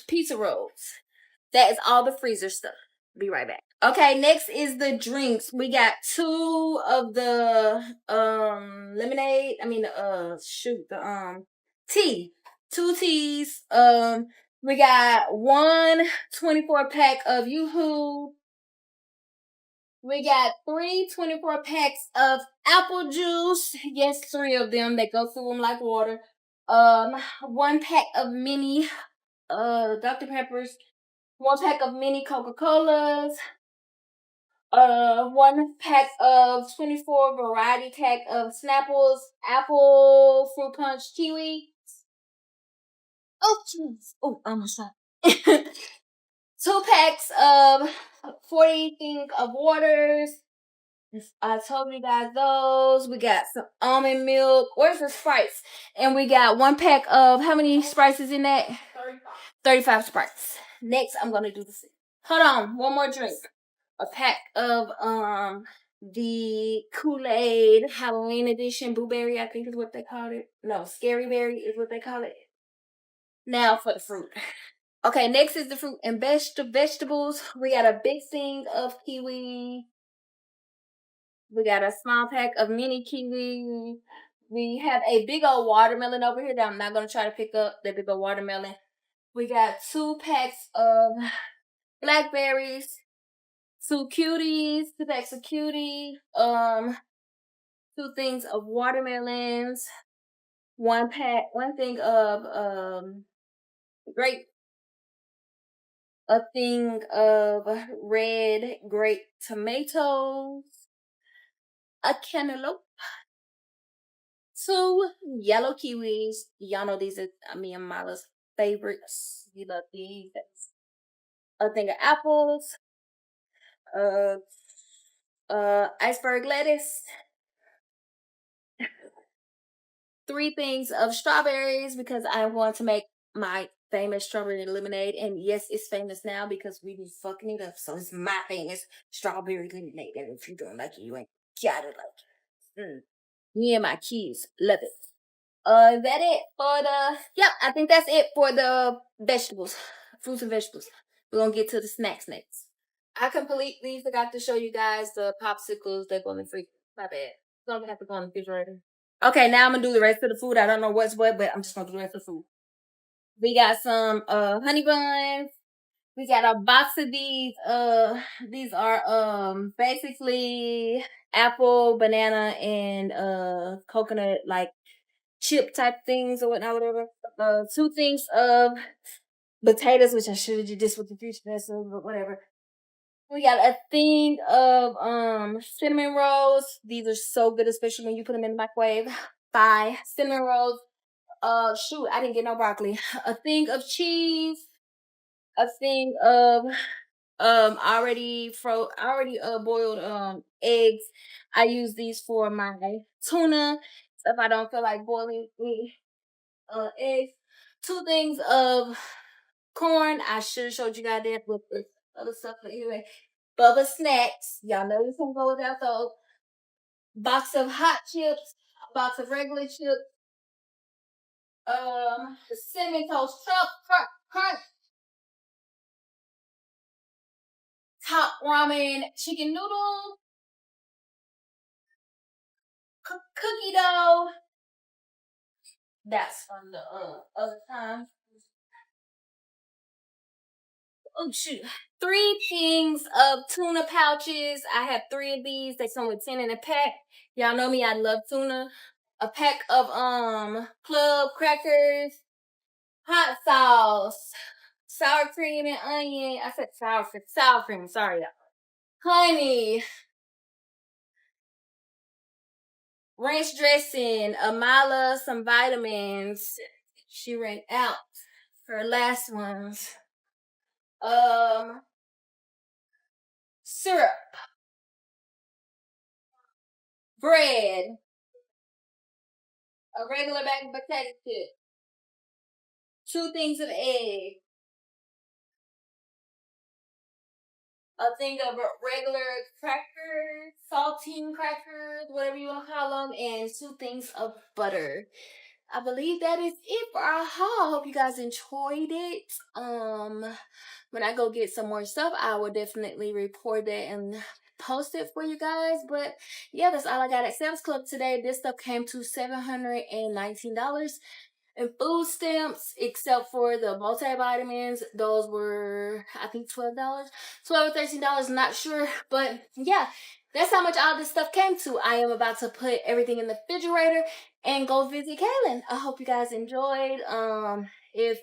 pizza rolls. That is all the freezer stuff. Be right back. Okay, next is the drinks. We got 2 of the lemonade. I mean the tea. 2 teas. We got 1 24-pack of Yoo-Hoo. We got 3 24-packs of apple juice. Yes, 3 of them. They go through them like water. 1 pack of mini Dr. Peppers. 1 pack of mini Coca-Colas. 1 pack of 24 variety pack of Snapples, apple, fruit punch, kiwi. Oh, jeez. Oh, almost shot. 2 packs of 40 thing of waters. I told you guys those. We got some almond milk. Where's the Sprites? And we got 1 pack of, how many Sprites is in that? 35 Sprites. Next, I'm going to do this. Hold on. 1 more drink. A pack of, the Kool-Aid Halloween edition. Blueberry, I think is what they call it. No, Scary Berry is what they call it. Now for the fruit. Okay, next is the fruit and vegetables. We got a big thing of kiwi. We got a small pack of mini kiwi. We have a big old watermelon over here that I'm not going to try to pick up. That big old watermelon. We got 2 packs of blackberries. 2 cuties. 2 packs of cutie. 2 things of watermelons. 1 thing of grape. A thing of red grape tomatoes. A cantaloupe. 2 yellow kiwis. Y'all know these are me and Mala's favorites. You love these. A thing of apples. Iceberg lettuce. 3 things of strawberries because I want to make my famous strawberry lemonade. And yes, it's famous now because we be fucking it up. So it's my famous strawberry lemonade. And if you don't like it, you ain't gotta like it. Me and my kids love it. Is that it for yep, I think that's it for the vegetables. Fruits and vegetables. We're gonna get to the snacks next. I completely forgot to show you guys the popsicles that go in the freezer. My bad. So I'm gonna have to go on the refrigerator. Okay, now I'm gonna do the rest of the food. I don't know what's what, but I'm just gonna do the rest of the food. We got some honey buns. We got a box of these. These are basically apple, banana, and coconut like chip type things or whatever. 2 things of potatoes, which I should have did this with the future vegetables, but whatever. We got a thing of cinnamon rolls. These are so good, especially when you put them in the microwave. 5 cinnamon rolls. Shoot, I didn't get no broccoli. A thing of cheese. A thing of already boiled eggs. I use these for my tuna if I don't feel like boiling eggs. 2 things of corn. I should have showed you guys that with the other stuff, but anyway. Bubba snacks. Y'all know this can go without those. Box of hot chips. Box of regular chips. The cinnamon toast crunch. Top ramen chicken noodle. Cookie dough. That's from the other time. Oh shoot. 3 things of tuna pouches. I have 3 of these. They come with 10 in a pack. Y'all know me, I love tuna. A pack of club crackers, hot sauce, sour cream and onion. I said sour cream, sorry y'all. Honey, ranch dressing, Amala, some vitamins, she ran out. Her last ones. Syrup, bread, a regular bag of potato chips, 2 things of egg, a thing of regular crackers, saltine crackers, whatever you want to call them, and 2 things of butter. I believe that is it for our haul. Hope you guys enjoyed it. When I go get some more stuff, I will definitely report that and post it for you guys. But yeah, that's all I got at Sam's Club today. This stuff came to $719 in food stamps, except for the multivitamins. Those were, I think, $12, $12 or $13, not sure. But yeah, that's how much all this stuff came to. I am about to put everything in the refrigerator and go visit Kaylin. I hope you guys enjoyed. If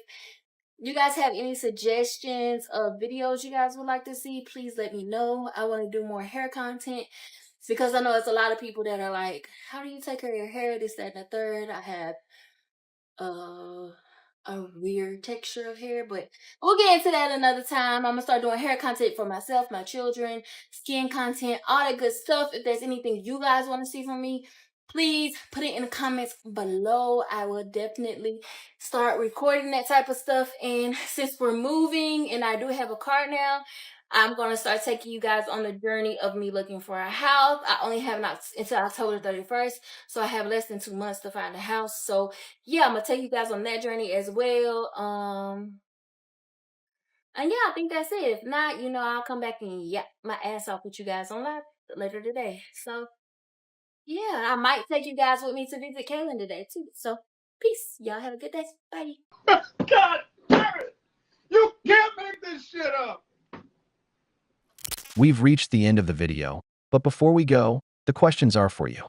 you guys have any suggestions of videos you guys would like to see, please let me know. I want to do more hair content because I know there's a lot of people that are like, how do you take care of your hair? This, that, and the third. I have a weird texture of hair, but we'll get into that another time. I'm gonna start doing hair content for myself, my children, skin content, all that good stuff. If there's anything you guys want to see from me, please put it in the comments below. I will definitely start recording that type of stuff. And since we're moving and I do have a car now, I'm going to start taking you guys on the journey of me looking for a house. I only have not until October 31st, so I have less than 2 months to find a house. So yeah, I'm going to take you guys on that journey as well. And yeah, I think that's it. If not, you know, I'll come back and yap my ass off with you guys on live later today. So yeah, I might take you guys with me to visit Kaylin today too. So peace. Y'all have a good day. Bye. God damn it! You can't make this shit up! We've reached the end of the video, but before we go, the questions are for you.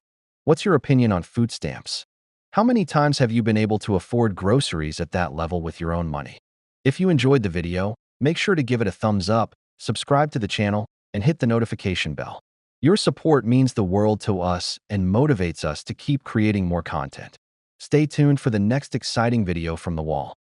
What's your opinion on food stamps? How many times have you been able to afford groceries at that level with your own money? If you enjoyed the video, make sure to give it a thumbs up, subscribe to the channel, and hit the notification bell. Your support means the world to us and motivates us to keep creating more content. Stay tuned for the next exciting video from the wall.